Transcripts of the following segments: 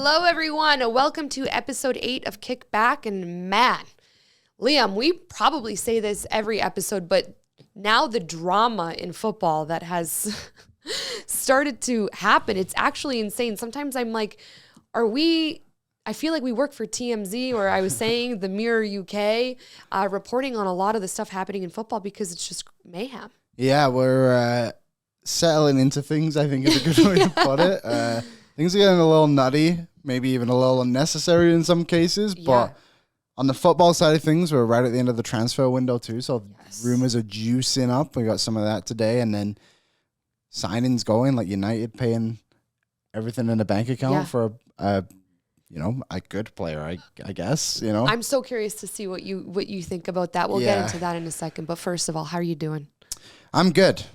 Hello, everyone. Welcome to episode 8 of Kick Back. And man, Liam, we probably say this every episode, but now the drama in football that has started to happen, it's actually insane. Sometimes I'm like, I feel like we work for TMZ, or I was saying the Mirror UK, reporting on a lot of the stuff happening in football because it's just mayhem. Yeah, we're settling into things, I think is a good way to put it. Things are getting a little nutty, maybe even a little unnecessary in some cases. But on the football side of things, we're right at the end of the transfer window too. So rumors are juicing up. We got some of that today. And then signings going, like United paying everything in the bank account for a good player, I guess, I'm so curious to see what you think about that. We'll get into that in a second. But first of all, how are you doing? I'm good.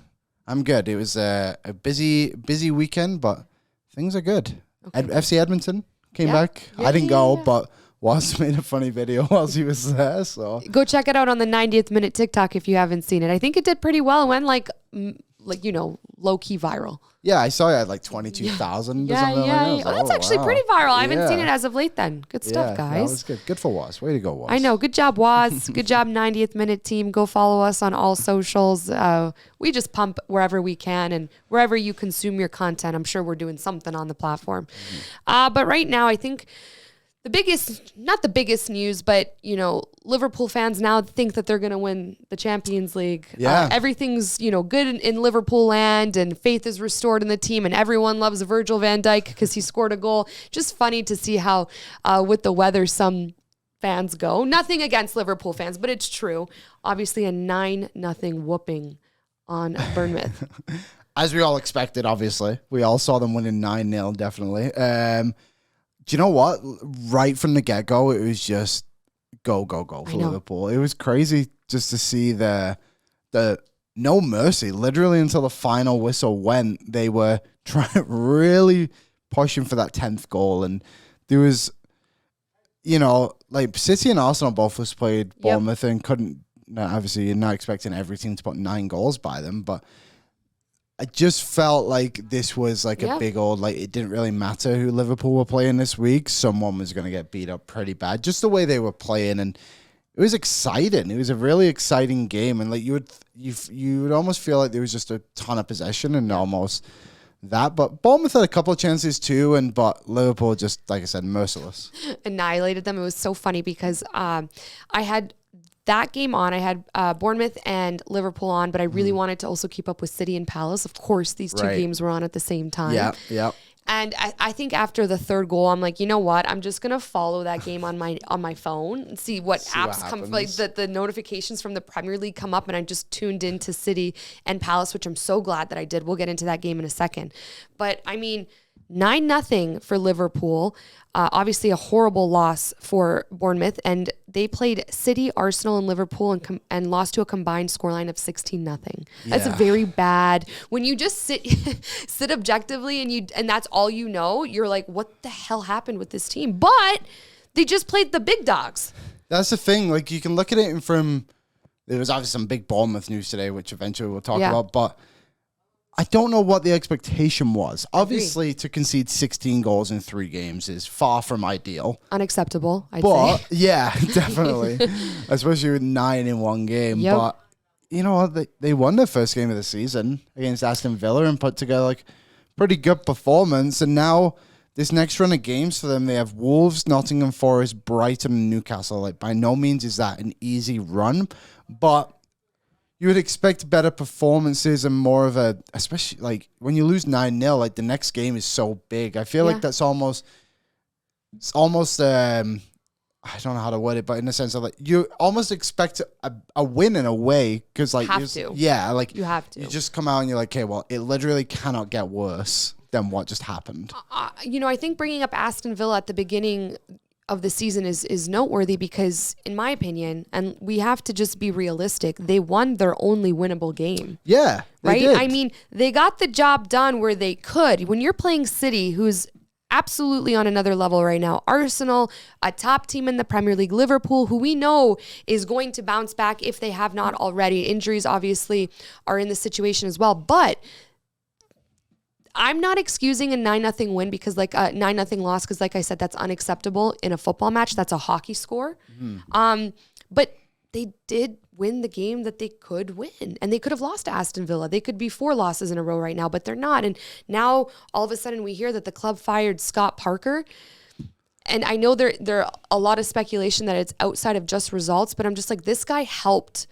It was a busy weekend, but things are good. Okay. FC Edmonton came back. I didn't go, but Was made a funny video whilst he was there. So go check it out on the 90th minute TikTok if you haven't seen it. I think it did pretty well. It went like low key viral. Yeah, I saw it at like 22,000 or something like that. Oh, that's actually pretty viral. I haven't seen it as of late then. Good stuff, guys. That was good. Good for Waz. Way to go, Waz. I know. Good job, Waz. Good job, 90th minute team. Go follow us on all socials. We just pump wherever we can, and wherever you consume your content, I'm sure we're doing something on the platform. But right now, I think not the biggest news, but, Liverpool fans now think that they're going to win the Champions League. Yeah. Everything's, good in Liverpool land, and faith is restored in the team, and everyone loves Virgil van Dijk because he scored a goal. Just funny to see how, with the weather, some fans go. Nothing against Liverpool fans, but it's true. Obviously, a 9-0 whooping on Bournemouth. As we all expected, obviously. We all saw them winning 9-0, definitely. Do you know what? Right from the get-go, it was just go for Liverpool. It was crazy just to see the no mercy. Literally until the final whistle went, they were really pushing for that 10th goal. And there was, City and Arsenal both was played Bournemouth and couldn't, obviously you're not expecting every team to put 9 goals by them, but I just felt like this was like a big old, it didn't really matter who Liverpool were playing this week. Someone was going to get beat up pretty bad. Just the way they were playing, and it was exciting. It was a really exciting game, and you would almost feel like there was just a ton of possession and almost that. But Bournemouth had a couple of chances too, but Liverpool just, like I said, merciless. Annihilated them. It was so funny because I had that game on. I had Bournemouth and Liverpool on, but I really wanted to also keep up with City and Palace. Of course, these two games were on at the same time. Yeah. And I think after the third goal, I'm like, you know what? I'm just gonna follow that game on my phone and see what apps come, like the notifications from the Premier League come up. And I just tuned into City and Palace, which I'm so glad that I did. We'll get into that game in a second. But I mean, 9-0 for Liverpool. Obviously a horrible loss for Bournemouth, and they played City, Arsenal, and Liverpool and lost to a combined scoreline of 16-0. That's very bad. When you just sit objectively and that's all you know, you're like, what the hell happened with this team? But they just played the big dogs. That's the thing. Like, you can look at it from, there was obviously some big Bournemouth news today, which eventually we'll talk about, but I don't know what the expectation was. Obviously, to concede 16 goals in 3 games is far from ideal. Unacceptable, I'd say. Yeah, definitely. Especially with 9 in one game. Yep. But, you know what? They won their first game of the season against Aston Villa and put together pretty good performance. And now this next run of games for them, they have Wolves, Nottingham Forest, Brighton, and Newcastle. By no means is that an easy run, but you would expect better performances and more of especially when you lose 9-0, the next game is so big. I feel like it's almost, I don't know how to word it, but in the sense of you almost expect a win in a way because you have to. Yeah, you have to. You just come out and you're like, okay, well, it literally cannot get worse than what just happened. I think bringing up Aston Villa at the beginning of the season is noteworthy because, in my opinion, and we have to just be realistic, they won their only winnable game. Yeah, right? Did. I mean, they got the job done where they could. When you're playing City, who's absolutely on another level right now, Arsenal, a top team in the Premier League, Liverpool, who we know is going to bounce back if they have not already. Injuries obviously are in the situation as well, but I'm not excusing a 9-0 win because like a 9-0 loss, because like I said, that's unacceptable in a football match. That's a hockey score. But they did win the game that they could win, and they could have lost to Aston Villa. They could be 4 losses in a row right now, but they're not. And now all of a sudden we hear that the club fired Scott Parker. And I know there are a lot of speculation that it's outside of just results, but I'm just like, this guy helped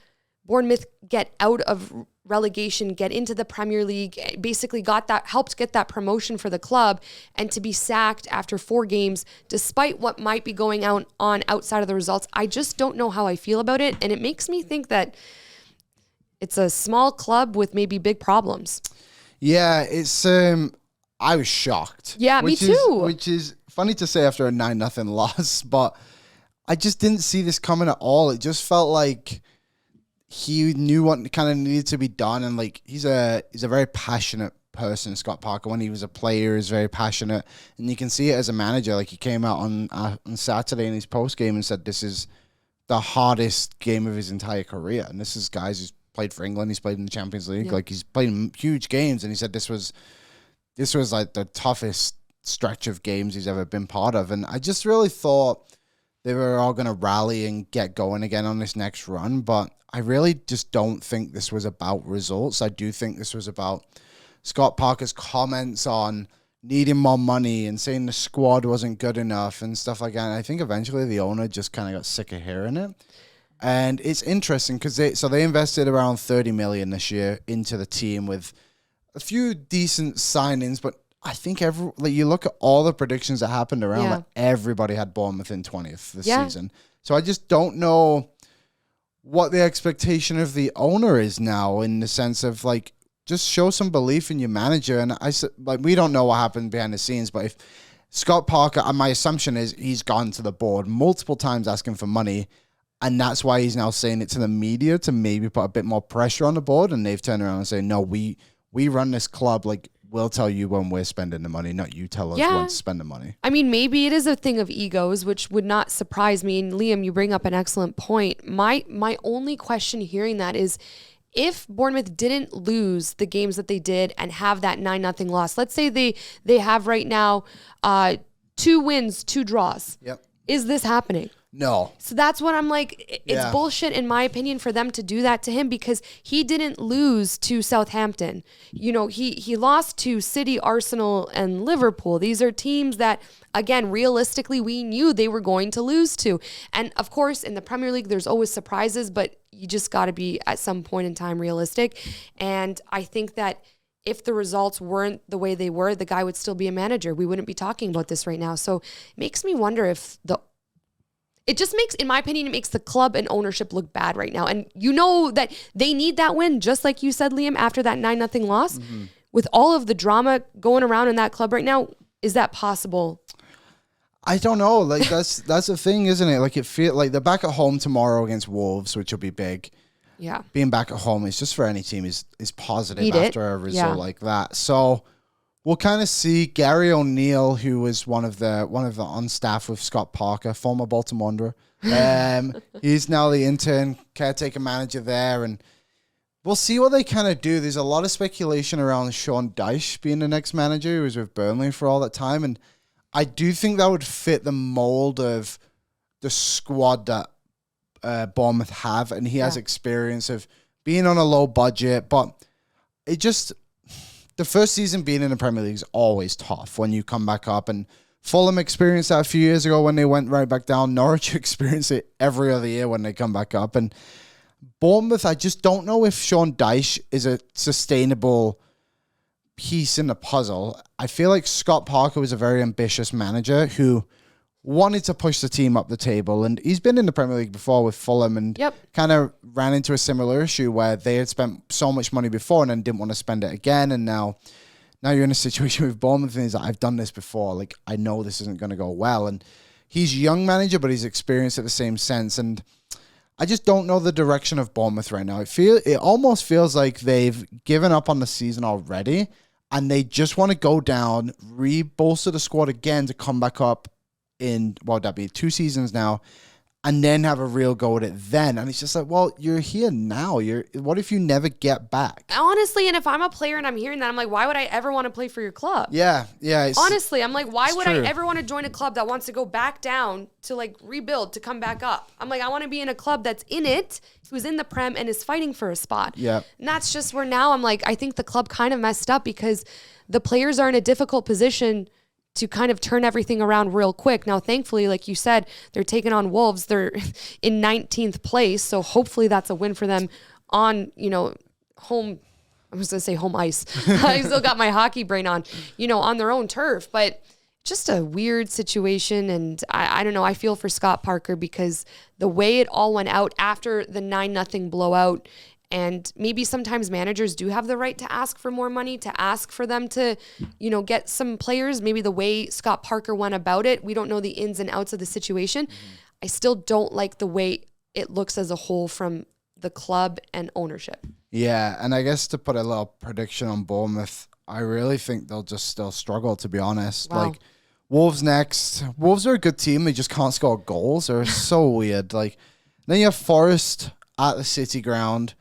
Bournemouth get out of relegation, get into the Premier League, basically helped get that promotion for the club, and to be sacked after 4 games, despite what might be going on outside of the results. I just don't know how I feel about it. And it makes me think that it's a small club with maybe big problems. Yeah, it's, I was shocked. Yeah, me too. Which is funny to say after a 9-0 loss, but I just didn't see this coming at all. It just felt like he knew what kind of needed to be done, and like he's a very passionate person. Scott Parker, when he was a player, is very passionate, and you can see it as a manager. Like he came out on Saturday in his post game and said this is the hardest game of his entire career, and this is guys who's played for England. He's played in the Champions League. Yeah. Like he's played in huge games, and he said this was like the toughest stretch of games he's ever been part of. And I just really thought they were all going to rally and get going again on this next run, but I really just don't think this was about results. I do think this was about Scott Parker's comments on needing more money and saying the squad wasn't good enough and stuff like that. And I think eventually the owner just kind of got sick of hearing it. And it's interesting because they invested around 30 million this year into the team with a few decent signings, but I think you look at all the predictions that happened around, like everybody had Bournemouth in 20th this season. So I just don't know what the expectation of the owner is now, in the sense of like, just show some belief in your manager. And we don't know what happened behind the scenes, but if Scott Parker, my assumption is he's gone to the board multiple times asking for money, and that's why he's now saying it to the media to maybe put a bit more pressure on the board, and they've turned around and say, no, we run this club, like we'll tell you when we're spending the money, not you tell us when to spend the money. I mean, maybe it is a thing of egos, which would not surprise me. And Liam, you bring up an excellent point. My only question hearing that is, if Bournemouth didn't lose the games that they did and have that 9-0 loss, let's say they have right now 2 wins, 2 draws. Yep. Is this happening? No. So that's what I'm like, it's bullshit in my opinion for them to do that to him, because he didn't lose to Southampton. You know, he lost to City, Arsenal, and Liverpool. These are teams that, again, realistically, we knew they were going to lose to. And of course, in the Premier League, there's always surprises, but you just got to be at some point in time realistic. And I think that if the results weren't the way they were, the guy would still be a manager. We wouldn't be talking about this right now. So it makes me wonder if it just makes, in my opinion, it makes the club and ownership look bad right now. And you know that they need that win, just like you said, Liam, after that 9-0 loss. Mm-hmm. With all of the drama going around in that club right now, is that possible? I don't know. Like that's the thing, isn't it? Like it feel like they're back at home tomorrow against Wolves, which will be big. Yeah. Being back at home is just for any team is positive after a result like that. So we'll kind of see. Gary O'Neill, who was one of the on staff with Scott Parker, former Bolton Wanderer. He's now the intern caretaker manager there, and we'll see what they kind of do. There's a lot of speculation around Sean Dyche being the next manager, who was with Burnley for all that time, and I do think that would fit the mold of the squad that Bournemouth have, and he has experience of being on a low budget, but it just, the first season being in the Premier League is always tough when you come back up, and Fulham experienced that a few years ago when they went right back down. Norwich experienced it every other year when they come back up, and Bournemouth, I just don't know if Sean Dyche is a sustainable piece in the puzzle. I feel like Scott Parker was a very ambitious manager who wanted to push the team up the table, and he's been in the Premier League before with Fulham, and kind of ran into a similar issue where they had spent so much money before and then didn't want to spend it again, and now you're in a situation with Bournemouth and he's like, I've done this before, like I know this isn't going to go well. And he's a young manager, but he's experienced at the same sense, and I just don't know the direction of Bournemouth right now. It almost feels like they've given up on the season already, and they just want to go down, re-bolster the squad again to come back up in, what would that be, 2 seasons now, and then have a real go at it then. And it's just like, well, you're here now. What if you never get back? Honestly, and if I'm a player and I'm hearing that, I'm like, why would I ever want to play for your club? Yeah. Honestly, I'm like, why would I ever want to join a club that wants to go back down to like rebuild to come back up? I'm like, I want to be in a club that's in it, who's in the Prem and is fighting for a spot. Yeah. And that's just where now I'm like, I think the club kind of messed up because the players are in a difficult position to kind of turn everything around real quick. Now, thankfully, like you said, they're taking on Wolves. They're in 19th place. So hopefully that's a win for them on, home. I was going to say home ice. I still got my hockey brain on, on their own turf. But just a weird situation. And I don't know. I feel for Scott Parker because the way it all went out after the 9-0 blowout. And maybe sometimes managers do have the right to ask for more money, to ask for them to, get some players. Maybe the way Scott Parker went about it, we don't know the ins and outs of the situation. Mm-hmm. I still don't like the way it looks as a whole from the club and ownership. Yeah, and I guess to put a little prediction on Bournemouth, I really think they'll just still struggle, to be honest. Wow. Like, Wolves next. Wolves are a good team. They just can't score goals. They're so weird. Like, then you have Forest at the City ground.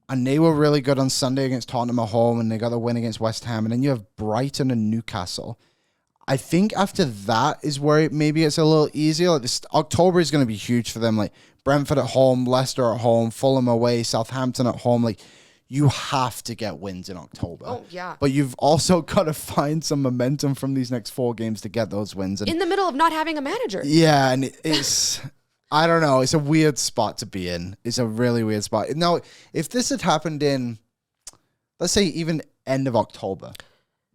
And they were really good on Sunday against Tottenham at home, and they got the win against West Ham. And then you have Brighton and Newcastle. I think after that is where maybe it's a little easier. Like October is going to be huge for them. Like Brentford at home, Leicester at home, Fulham away, Southampton at home. Like you have to get wins in October. Oh, yeah. But you've also got to find some momentum from these next 4 games to get those wins. And in the middle of not having a manager. Yeah, and it's... I don't know. It's a weird spot to be in. It's a really weird spot. Now, if this had happened in, let's say, even end of October,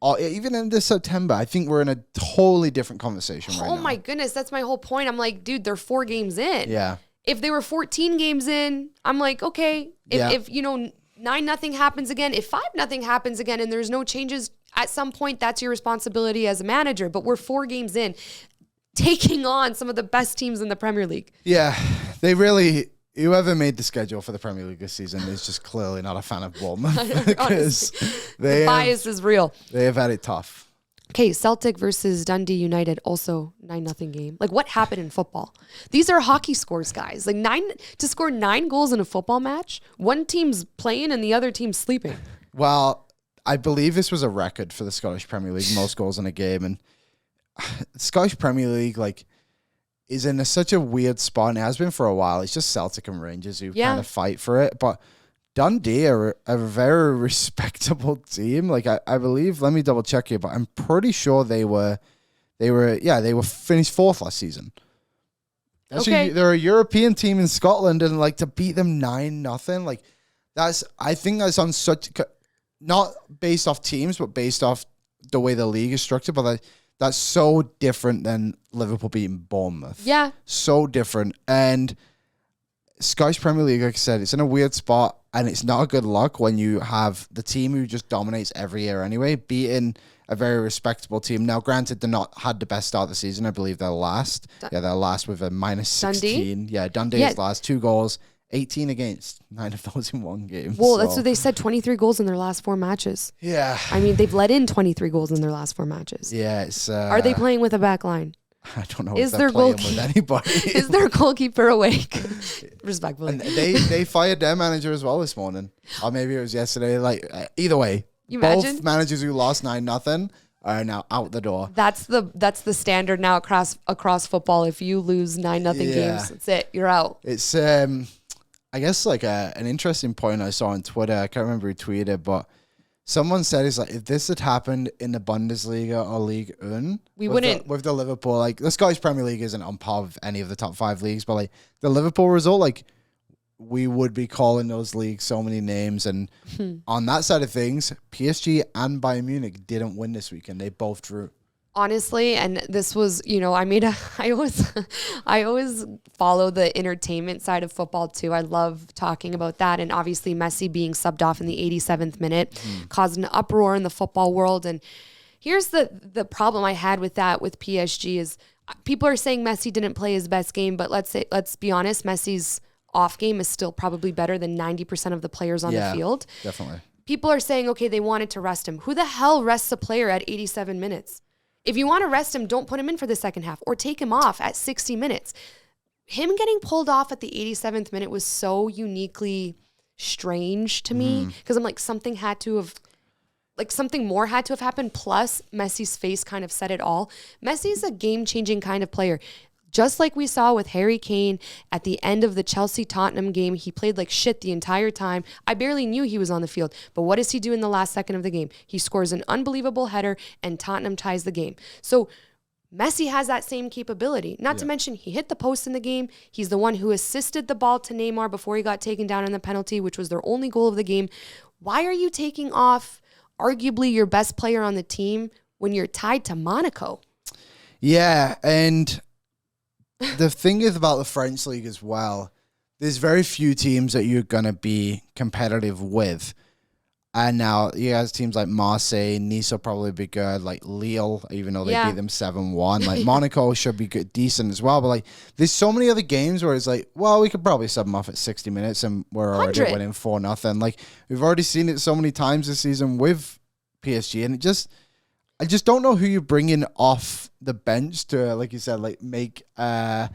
or even end of September, I think we're in a totally different conversation right now. Oh, my goodness. That's my whole point. I'm like, dude, they're 4 games in. Yeah. If they were 14 games in, I'm like, okay. If 9-0 happens again, if 5-0 happens again and there's no changes, at some point, that's your responsibility as a manager. But we're 4 games in, taking on some of the best teams in the Premier League. Yeah, they really, whoever made the schedule for the Premier League this season is just clearly not a fan of Bournemouth because the bias is real. They have had it tough. Okay, Celtic versus Dundee United, also 9-0 game. Like, what happened in football? These are hockey scores, guys. Like, to score 9 goals in a football match, one team's playing and the other team's sleeping. Well, I believe this was a record for the Scottish Premier League, most goals in a game, and the Scottish Premier League is in such a weird spot, and it has been for a while. It's just Celtic and Rangers who kind of fight for it. But Dundee are a very respectable team. Like I believe, let me double check here, but I'm pretty sure they were finished 4th last season. Okay. They're a European team in Scotland, and to beat them 9-0, I think that's on such, not based off teams, but based off the way the league is structured, but that's so different than Liverpool beating Bournemouth. Yeah. So different. And Scottish Premier League, like I said, it's in a weird spot, and it's not a good luck when you have the team who just dominates every year anyway, beating a very respectable team. Now, granted, they're not had the best start of the season. I believe they're last. They're last with a -16. Dundee? Yeah, Dundee is last. 2 goals. 18 against, 9 of those in 1 game. Well, that's what they said, 23 goals in their last 4 matches. Yeah. I mean, they've let in 23 goals in their last 4 matches. Yeah, it's... Are they playing with a back line? I don't know if they're playing with anybody. Is their goalkeeper awake? Respectfully. And they fired their manager as well this morning. Or maybe it was yesterday. Either way, both managers who lost 9-0 are now out the door. That's the standard now across football. If you lose 9-0 games, that's it. You're out. It's... I guess an interesting point I saw on Twitter, I can't remember who tweeted, but someone said if this had happened in the Bundesliga or Ligue 1, we wouldn't. With the Liverpool, the Scottish Premier League isn't on par with any of the top 5 leagues, but the Liverpool result, we would be calling those leagues so many names. And on that side of things, PSG and Bayern Munich didn't win this weekend. They both drew. Honestly, and this was, I always follow the entertainment side of football too. I love talking about that. And obviously Messi being subbed off in the 87th minute caused an uproar in the football world. And here's the problem I had with that with PSG is people are saying Messi didn't play his best game, but let's be honest, Messi's off game is still probably better than 90% of the players on the field. Definitely. People are saying, okay, they wanted to rest him. Who the hell rests a player at 87 minutes? If you want to rest him, don't put him in for the second half or take him off at 60 minutes. him getting pulled off at the 87th minute was so uniquely strange to me, because I'm like, something more had to have happened. Plus, Messi's face kind of said it all. Messi's a game-changing kind of player. Just like we saw with Harry Kane at the end of the Chelsea-Tottenham game, he played like shit the entire time. I barely knew he was on the field. But what does he do in the last second of the game? He scores an unbelievable header, and Tottenham ties the game. So Messi has that same capability. Not to mention, he hit the post in the game. He's the one who assisted the ball to Neymar before he got taken down in the penalty, which was their only goal of the game. Why are you taking off arguably your best player on the team when you're tied to Monaco? Yeah, and the thing is about the French league as well, there's very few teams that you're going to be competitive with. And now you guys teams like Marseille, Nice will probably be good, like Lille, even though they beat them 7-1. Like Monaco should be good, decent as well. But like there's so many other games where it's like, well, we could probably sub them off at 60 minutes and we're already winning 4-0. Like we've already seen it so many times this season with PSG, and I just don't know who you bring in off the bench to, like you said, like make a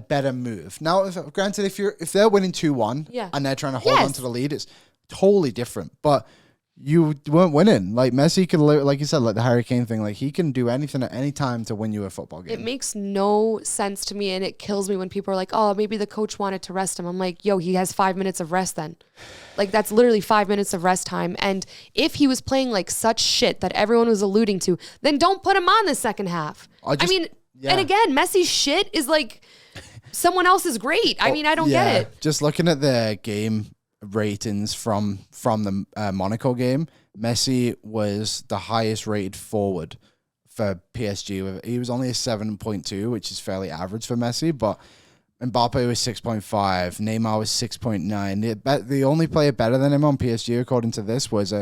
better move. Now, granted, if they're winning 2-1 and they're trying to hold on to the lead, it's totally different. But you weren't winning. Like Messi could, like you said, like the Harry Kane thing, like he can do anything at any time to win you a football game. It makes no sense to me, and it kills me when people are like, oh, maybe the coach wanted to rest him. I'm like, yo, he has 5 minutes of rest then. Like that's literally 5 minutes of rest time. And if he was playing like such shit that everyone was alluding to, then don't put him on the second half. And again, Messi's shit is like someone else's great. I mean, I don't get it. Just looking at the game ratings from the Monaco game, Messi was the highest rated forward for PSG. He was only a 7.2, which is fairly average for Messi, but Mbappe was 6.5, Neymar was 6.9. The only player better than him on PSG, according to this, was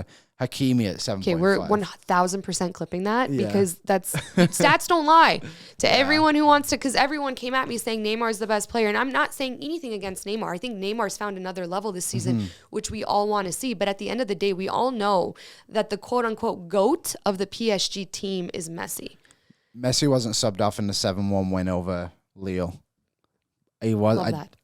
Hakimi at 7.5. Okay, we're 1,000% clipping that because that's stats don't lie to everyone who wants to, because everyone came at me saying Neymar's the best player, and I'm not saying anything against Neymar. I think Neymar's found another level this season, which we all want to see. But at the end of the day, we all know that the quote-unquote GOAT of the PSG team is Messi. Messi wasn't subbed off in the 7-1 win over Lille. He was.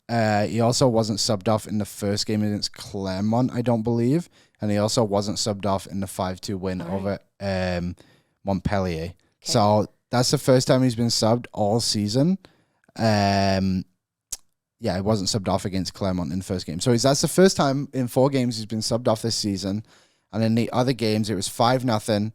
He also wasn't subbed off in the first game against Clermont, I don't believe. And he also wasn't subbed off in the 5-2 win over Montpellier. Okay. So that's the first time he's been subbed all season. He wasn't subbed off against Clermont in the first game. So that's the first time in 4 games he's been subbed off this season. And in the other games, it was 5-0.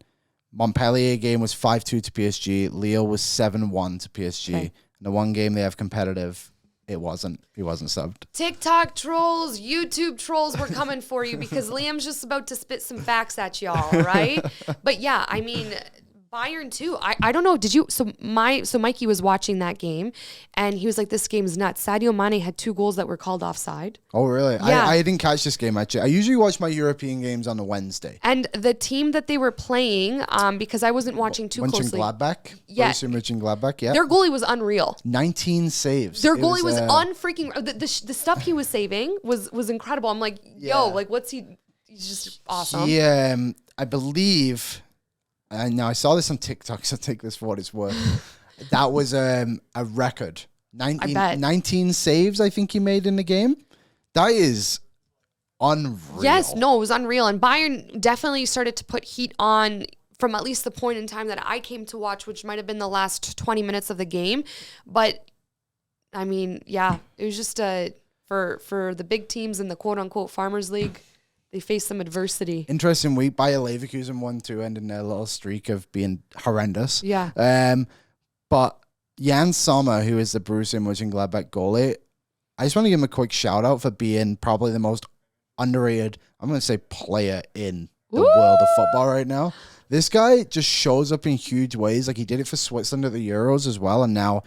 Montpellier game was 5-2 to PSG. Lille was 7-1 to PSG. Okay. And the one game they have competitive, he wasn't subbed. TikTok trolls, YouTube trolls, we're coming for you because Liam's just about to spit some facts at y'all, right? But yeah, I mean, Bayern too. I don't know. Did you? So Mikey was watching that game, and he was like, "This game's nuts." Sadio Mane had 2 goals that were called offside. Oh, really? Yeah. I didn't catch this game actually. I usually watch my European games on a Wednesday. And the team that they were playing, because I wasn't watching too closely. Mönchengladbach. Yeah. Mönchengladbach. Yeah. Their goalie was unreal. 19 saves. Their goalie was unfreaking. The stuff he was saving was incredible. I'm like, yo, like what's he? He's just awesome. Yeah, I believe. Now, I saw this on TikTok, so take this for what it's worth. That was a record. 19 saves, I think he made in the game. That is unreal. Yes, no, it was unreal. And Bayern definitely started to put heat on from at least the point in time that I came to watch, which might have been the last 20 minutes of the game. But, I mean, yeah, it was just for the big teams in the quote-unquote Farmers League, they faced some adversity. Interesting week. Bayer Leverkusen 1-2, ending their little streak of being horrendous. Yeah. But Jan Sommer, who is the Borussia Mönchengladbach goalie, I just want to give him a quick shout out for being probably the most underrated, I'm going to say, player in the world of football right now. This guy just shows up in huge ways. Like he did it for Switzerland at the Euros as well. And now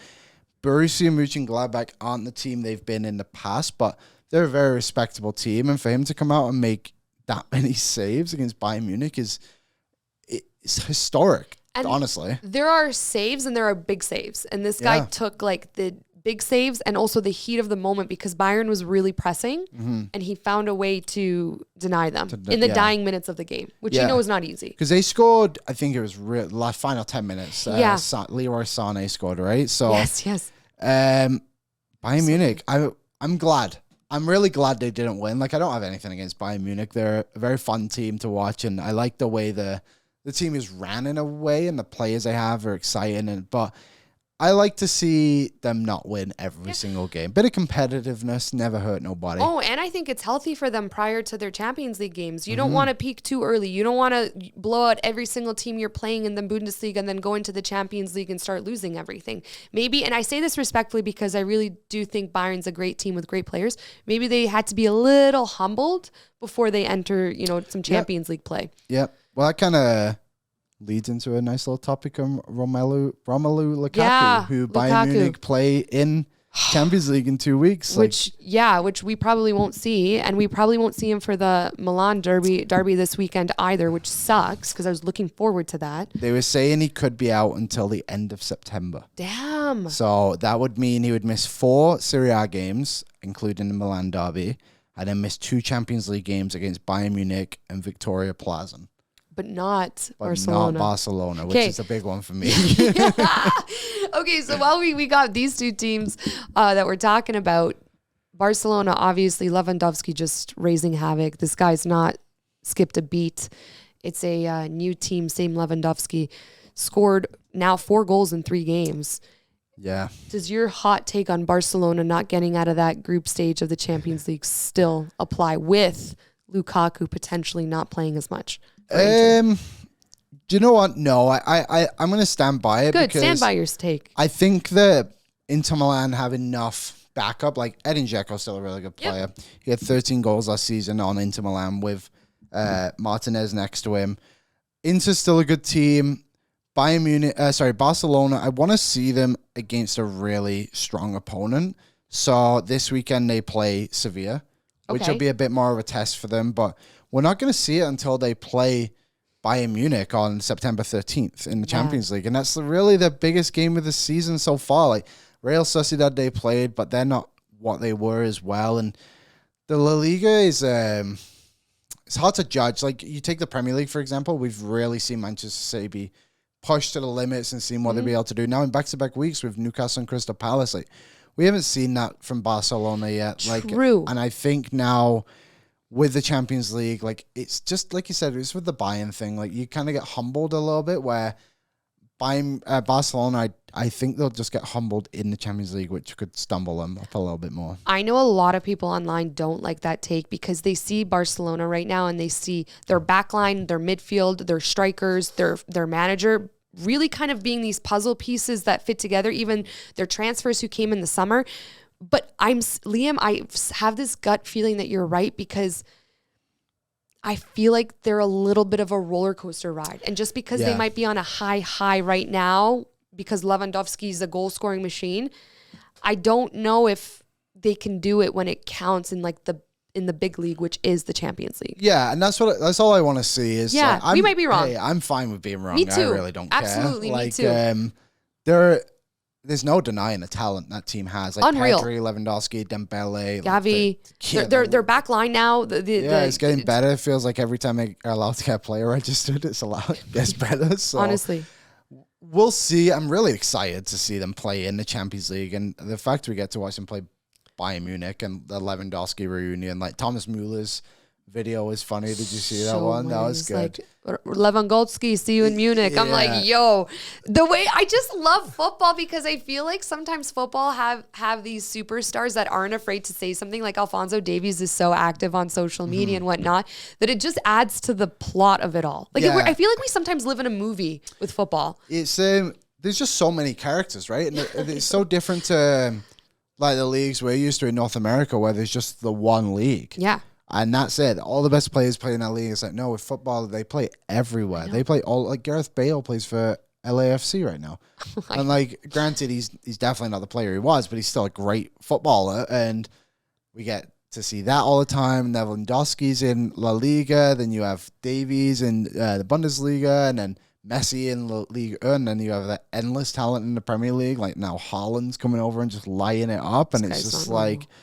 Borussia Mönchengladbach aren't the team they've been in the past, but they're a very respectable team, and for him to come out and make that many saves against Bayern Munich is historic, and honestly. There are saves and there are big saves, and this guy took like the big saves and also the heat of the moment because Bayern was really pressing, and he found a way to deny them in the dying minutes of the game, which you know is not easy. Because they scored, I think it was final 10 minutes. Leroy Sané scored, right? So yes. Bayern Munich, I'm glad. I'm really glad they didn't win. Like, I don't have anything against Bayern Munich. They're a very fun team to watch, and I like the way the team is ran in a way, and the players they have are exciting. But I like to see them not win every single game. Bit of competitiveness never hurt nobody. Oh, and I think it's healthy for them prior to their Champions League games. You don't want to peak too early. You don't want to blow out every single team you're playing in the Bundesliga and then go into the Champions League and start losing everything. Maybe, and I say this respectfully because I really do think Bayern's a great team with great players. Maybe they had to be a little humbled before they enter, some Champions League play. Yep. Well, that kind of leads into a nice little topic on Romelu Lukaku, who Bayern Munich play in Champions League in 2 weeks. Which we probably won't see, and we probably won't see him for the Milan derby this weekend either, which sucks because I was looking forward to that. They were saying he could be out until the end of September. Damn. So that would mean he would miss 4 Serie A games, including the Milan derby, and then miss 2 Champions League games against Bayern Munich and Victoria Plazen. But not Barcelona. Which is a big one for me. Okay, so while we got these 2 teams that we're talking about, Barcelona, obviously, Lewandoski just raising havoc. This guy's not skipped a beat. It's a new team, same Lewandoski. Scored now 4 goals in 3 games. Yeah. Does your hot take on Barcelona not getting out of that group stage of the Champions League still apply with Lukaku potentially not playing as much? Do you know what? No, I'm going to stand by it. Good, because stand by your take. I think that Inter Milan have enough backup. Like, Edin Dzeko's still a really good player. Yep. He had 13 goals last season on Inter Milan with Martinez next to him. Inter's still a good team. Barcelona, I want to see them against a really strong opponent. So this weekend they play Sevilla, which will be a bit more of a test for them. But we're not going to see it until they play Bayern Munich on September 13th in the Champions League. And that's really the biggest game of the season so far. Like, Real Sociedad, they played, but they're not what they were as well. And the La Liga is... it's hard to judge. Like, you take the Premier League, for example. We've really seen Manchester City be pushed to the limits and seen what they'll be able to do. Now, in back-to-back weeks with Newcastle and Crystal Palace, like, we haven't seen that from Barcelona yet. True. And I think now... with the Champions League, like, it's just like you said, it's with the Bayern thing. Like, you kind of get humbled a little bit. Where Barcelona, I think they'll just get humbled in the Champions League, which could stumble them up a little bit more. I know a lot of people online don't like that take because they see Barcelona right now and they see their backline, their midfield, their strikers, their manager really kind of being these puzzle pieces that fit together. Even their transfers who came in the summer. But Liam, I have this gut feeling that you're right because I feel like they're a little bit of a roller coaster ride. And just because they might be on a high right now because Lewandowski's a goal scoring machine, I don't know if they can do it when it counts in in the big league, which is the Champions League. Yeah, and that's all I want to see is we might be wrong. Hey, I'm fine with being wrong. Me too. I really don't care. Absolutely, me too. There's no denying the talent that team has. Like, unreal. Pedri, Lewandowski, Dembele, Gavi. Their back line now. It's getting better. It feels like every time they are allowed to get a player registered, it gets better. So honestly, we'll see. I'm really excited to see them play in the Champions League, and the fact we get to watch them play Bayern Munich and the Lewandowski reunion, like Thomas Mueller's video was funny. Did you see that one? That was good. Like, Lewandoski, see you in Munich. I'm like, yo, the way I just love football because I feel like sometimes football have these superstars that aren't afraid to say something. Like Alphonso Davies is so active on social media and whatnot that it just adds to the plot of it all. Like I feel like we sometimes live in a movie with football. It's there's just so many characters, right? And it's so different to like the leagues we're used to in North America where there's just the one league. Yeah. And that's it. All the best players play in that league. It's like, no, with football, they play everywhere. They play all, like Gareth Bale plays for LAFC right now. And like, granted, he's definitely not the player he was, but he's still a great footballer. And we get to see that all the time. Lewandowski's in La Liga. Then you have Davies in the Bundesliga. And then Messi in La Liga. And then you have that endless talent in the Premier League. Like now Haaland's coming over and just lighting it up. And it's just like... normal.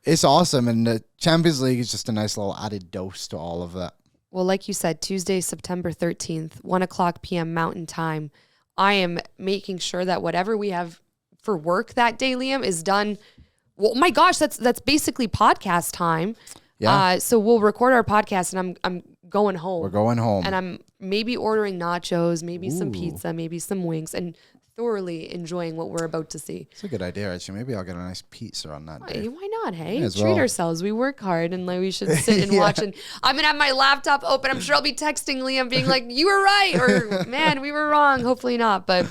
It's awesome, and the Champions League is just a nice little added dose to all of that. Well, like you said, Tuesday, September 13th, 1:00 p.m. Mountain Time. I am making sure that whatever we have for work that day, Liam, is done Well, my gosh, that's basically podcast time. Yeah. So we'll record our podcast, and I'm going home. We're going home. And I'm maybe ordering nachos, maybe some pizza, maybe some wings, and thoroughly enjoying what we're about to see. It's a good idea, actually. Maybe I'll get a nice pizza on that day. Why not, hey? Treat ourselves. We work hard, and like we should sit and watch. And I'm going to have my laptop open. I'm sure I'll be texting Liam being like, you were right, or man, we were wrong. Hopefully not, but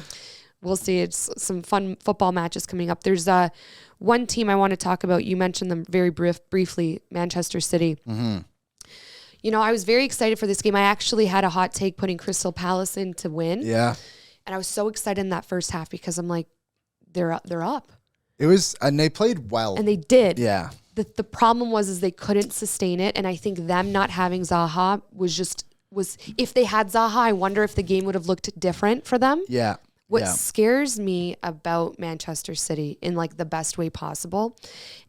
we'll see. It's some fun football matches coming up. There's one team I want to talk about. You mentioned them very briefly, Manchester City. Mm-hmm. You know, I was very excited for this game. I actually had a hot take putting Crystal Palace in to win. Yeah. And I was so excited in that first half because I'm like, they're up. It was, and they played well. And they did. Yeah. The problem was they couldn't sustain it. And I think them not having Zaha was if they had Zaha, I wonder if the game would have looked different for them. Yeah. What scares me about Manchester City in like the best way possible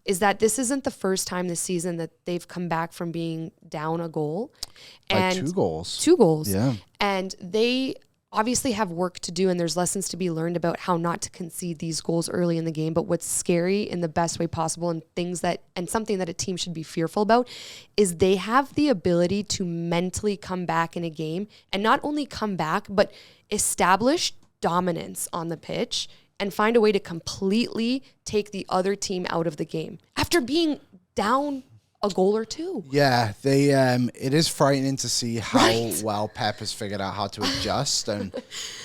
is that this isn't the first time this season that they've come back from being down a goal. And 2 goals. 2 goals. Yeah. And they obviously have work to do, and there's lessons to be learned about how not to concede these goals early in the game. But what's scary in the best way possible, and something that a team should be fearful about, is they have the ability to mentally come back in a game, and not only come back, but establish dominance on the pitch and find a way to completely take the other team out of the game after being down a goal or 2. Yeah, they it is frightening to see how well Pep has figured out how to adjust and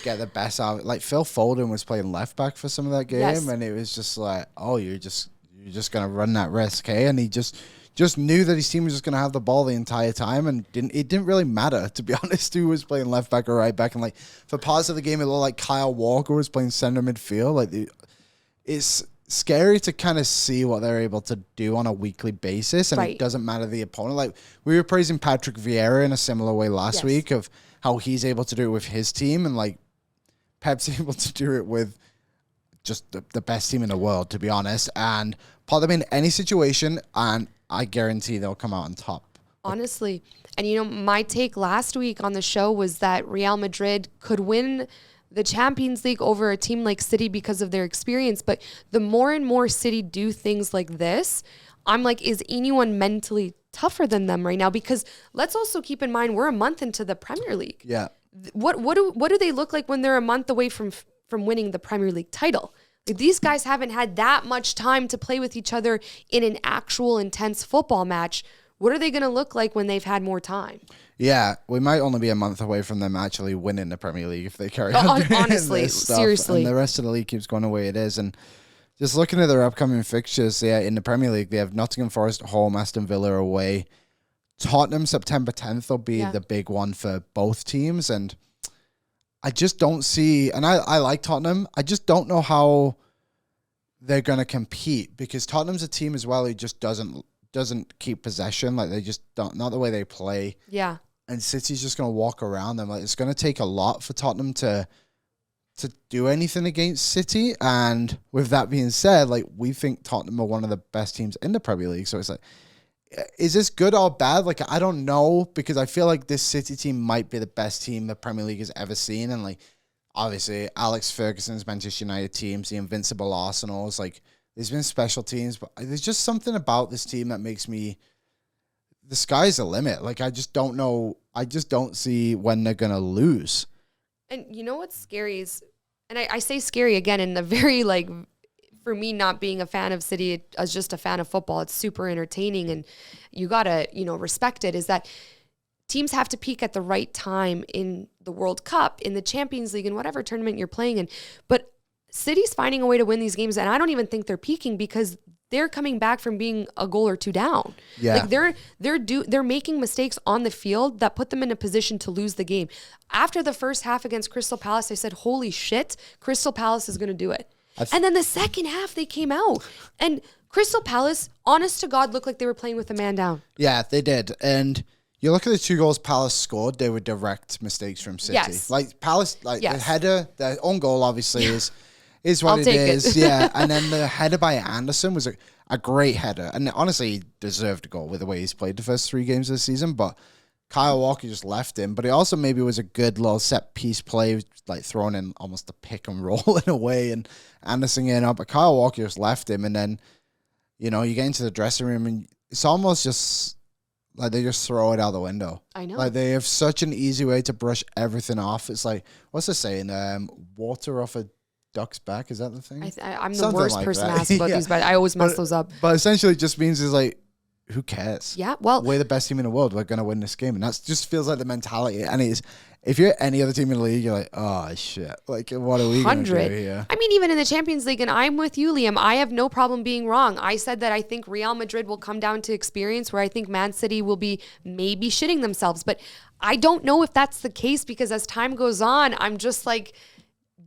get the best out of it. Like Phil Foden was playing left back for some of that game, and it was just like, oh, you're just gonna run that risk, hey? And he just knew that his team was just gonna have the ball the entire time, and it didn't really matter, to be honest, who was playing left back or right back. And like for parts of the game, it looked like Kyle Walker was playing center midfield. Like it's scary to kind of see what they're able to do on a weekly basis, and it doesn't matter the opponent. Like we were praising Patrick Vieira in a similar way last week of how he's able to do it with his team, and like Pep's able to do it with just the best team in the world, to be honest, and put them in any situation, and I guarantee they'll come out on top. Honestly. And you know, my take last week on the show was that Real Madrid could win the Champions League over a team like City because of their experience. But the more and more City do things like this, I'm like, is anyone mentally tougher than them right now? Because let's also keep in mind, we're a month into the Premier League. Yeah. What do they look like when they're a month away from winning the Premier League title? Like, these guys haven't had that much time to play with each other in an actual intense football match. What are they going to look like when they've had more time? Yeah, we might only be a month away from them actually winning the Premier League if they carry on doing honestly, this stuff. seriously. And the rest of the league keeps going the way it is. And just looking at their upcoming fixtures, in the Premier League, they have Nottingham Forest at home, Aston Villa away. Tottenham, September 10th will be the big one for both teams. And I just don't see, and I like Tottenham, I just don't know how they're going to compete, because Tottenham's a team as well who just doesn't keep possession. Like they just don't, not the way they play. Yeah. And City's just going to walk around them. Like it's going to take a lot for Tottenham to do anything against City. And with that being said, like we think Tottenham are one of the best teams in the Premier League. So it's like, is this good or bad? Like, I don't know, because I feel like this City team might be the best team the Premier League has ever seen. And like, obviously Alex Ferguson's Manchester United teams, the invincible Arsenals, like there's been special teams, but there's just something about this team that makes me, the sky's the limit. Like, I just don't know. I just don't see when they're going to lose. And you know what's scary is, and I say scary again in the very, like, for me not being a fan of City as just a fan of football, it's super entertaining and you got to, respect it, is that teams have to peak at the right time in the World Cup, in the Champions League, in whatever tournament you're playing in. But City's finding a way to win these games, and I don't even think they're peaking because they're coming back from being a goal or 2 down. Yeah. Like they're making mistakes on the field that put them in a position to lose the game. After the first half against Crystal Palace, I said, holy shit, Crystal Palace is going to do it. And then the second half, they came out. And Crystal Palace, honest to God, looked like they were playing with a man down. Yeah, they did. And you look at the 2 goals Palace scored, they were direct mistakes from City. Yes. Like Palace, like the header, the own goal obviously is what I'll it take is. it. Yeah. And then the header by Anderson was a great header. And honestly, he deserved a goal with the way he's played the first 3 games of the season. But Kyle Walker just left him. But it also maybe was a good little set piece play, like thrown in almost a pick and roll in a way. And Anderson getting up. But Kyle Walker just left him. And then You know, you get into the dressing room and it's almost just like they just throw it out the window. I know. Like they have such an easy way to brush everything off. It's like, what's the saying? Water off a duck's back. Is that the thing? I'm the worst like person to ask about these, but I always mess those up. But essentially it just means it's like, who cares? Yeah, well, we're the best team in the world. We're going to win this game. And that just feels like the mentality. And it's, if you're any other team in the league, you're like, oh, shit. Like, what are we going to do here? I mean, even in the Champions League, and I'm with you, Liam, I have no problem being wrong. I said that I think Real Madrid will come down to experience, where I think Man City will be maybe shitting themselves. But I don't know if that's the case, because as time goes on, I'm just like,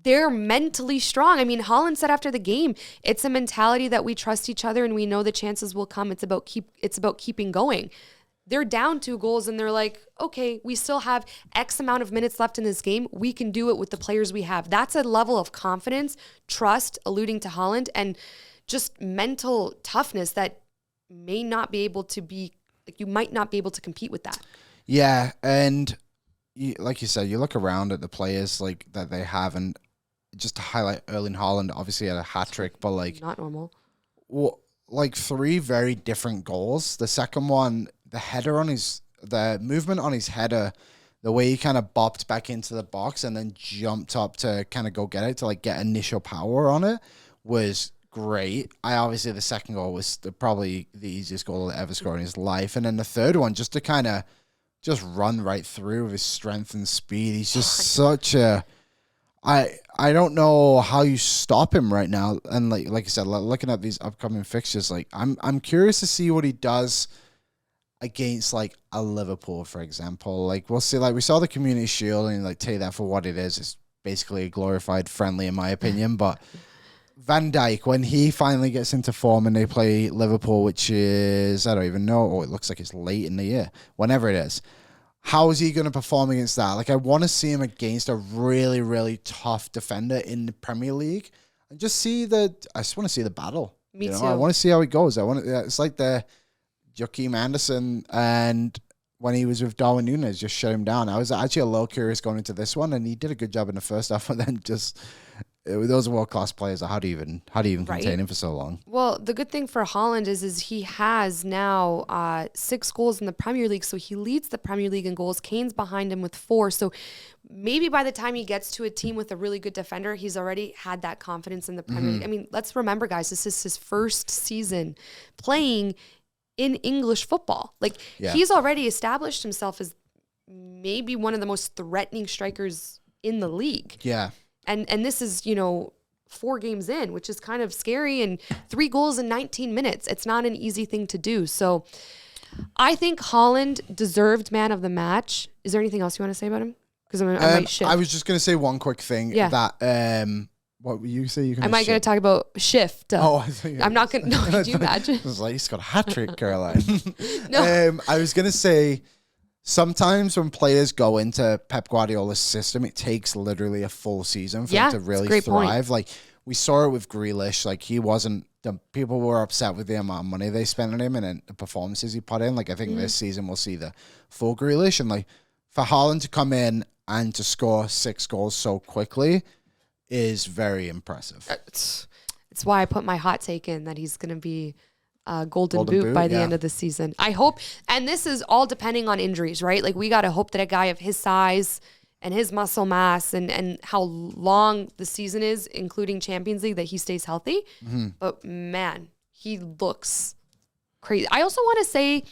they're mentally strong. I mean, Haaland said after the game, it's a mentality that we trust each other and we know the chances will come. It's about keeping going. They're down 2 goals and they're like, okay, we still have X amount of minutes left in this game. We can do it with the players we have. That's a level of confidence, trust, alluding to Haaland, and just mental toughness that may not be able to be, like, you might not be able to compete with that. Yeah, and like you said, you look around at the players like that they have, and just to highlight Erling Haaland, obviously had a hat-trick, but like... Not normal. Well, like 3 very different goals. The second one, the header on the movement on his header, the way he kind of bopped back into the box and then jumped up to kind of go get it, to like get initial power on it, was great. Obviously the second goal was probably the easiest goal he'll ever scored in his life. And then the third one, just to kind of just run right through with his strength and speed. He's just such a... I don't know how you stop him right now. And like I said, looking at these upcoming fixtures, like I'm curious to see what he does against like a Liverpool, for example. Like we'll see, like we saw the Community Shield, and like take that for what it is. It's basically a glorified friendly in my opinion. But Van Dijk, when he finally gets into form and they play Liverpool, which is, I don't even know, it looks like it's late in the year, whenever it is. How is he going to perform against that? Like, I want to see him against a really, really tough defender in the Premier League, and just I just want to see the battle. Me too. I want to see how it goes. It's like the Joachim Anderson, and when he was with Darwin Núñez, just shut him down. I was actually a little curious going into this one, and he did a good job in the first half, but then just... those world-class players, how do you even contain him for so long? Well, the good thing for Haaland is he has now 6 goals in the Premier League, so he leads the Premier League in goals. Kane's behind him with 4, so maybe by the time he gets to a team with a really good defender, he's already had that confidence in the Premier League. I mean, let's remember, guys, this is his first season playing in English football. Like, he's already established himself as maybe one of the most threatening strikers in the league. Yeah. And this is, 4 games in, which is kind of scary, and 3 goals in 19 minutes. It's not an easy thing to do. So I think Haaland deserved man of the match. Is there anything else you want to say about him? Because I might shift. I was just going to say one quick thing. Yeah. That, what were you say? I might going to talk about shift. I'm not going to. No, could you imagine? I was like, he's got a hat-trick, Caroline. No. I was going to say... Sometimes when players go into Pep Guardiola's system, it takes literally a full season for them to really thrive. Point. Like, we saw it with Grealish. Like, people were upset with the amount of money they spent on him and then the performances he put in. Like, I think this season we'll see the full Grealish. And, like, for Haaland to come in and to score 6 goals so quickly is very impressive. It's why I put my hot take in that he's going to be... golden boot by the end of the season. I hope, and this is all depending on injuries, right? Like, we got to hope that a guy of his size and his muscle mass and how long the season is, including Champions League, that he stays healthy. But man, he looks crazy. I also want to say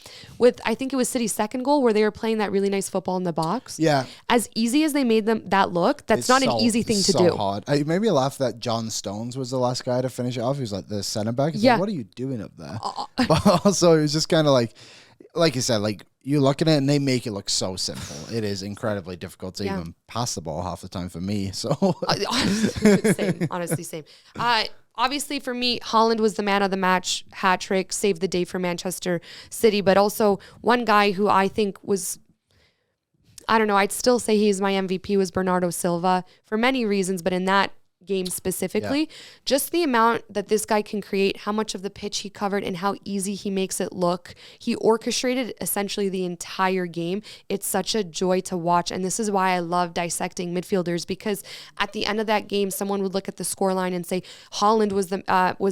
I think it was City's second goal where they were playing that really nice football in the box. Yeah. As easy as they made them that look, that's not an easy thing to do. Hard. It made me laugh that John Stones was the last guy to finish it off. He was like the center back. He's like, what are you doing up there? But also it was just kind of like you said, like you look at it and they make it look so simple. It is incredibly difficult to even pass the ball half the time for me. So honestly, same. Obviously, for me, Haaland was the man of the match, hat-trick, saved the day for Manchester City. But also, one guy who I think was, I don't know, I'd still say he's my MVP was Bernardo Silva for many reasons. But in that game specifically, just the amount that this guy can create, how much of the pitch he covered and how easy he makes it look. He orchestrated essentially the entire game. It's such a joy to watch. And this is why I love dissecting midfielders, because at the end of that game, someone would look at the scoreline and say Haaland was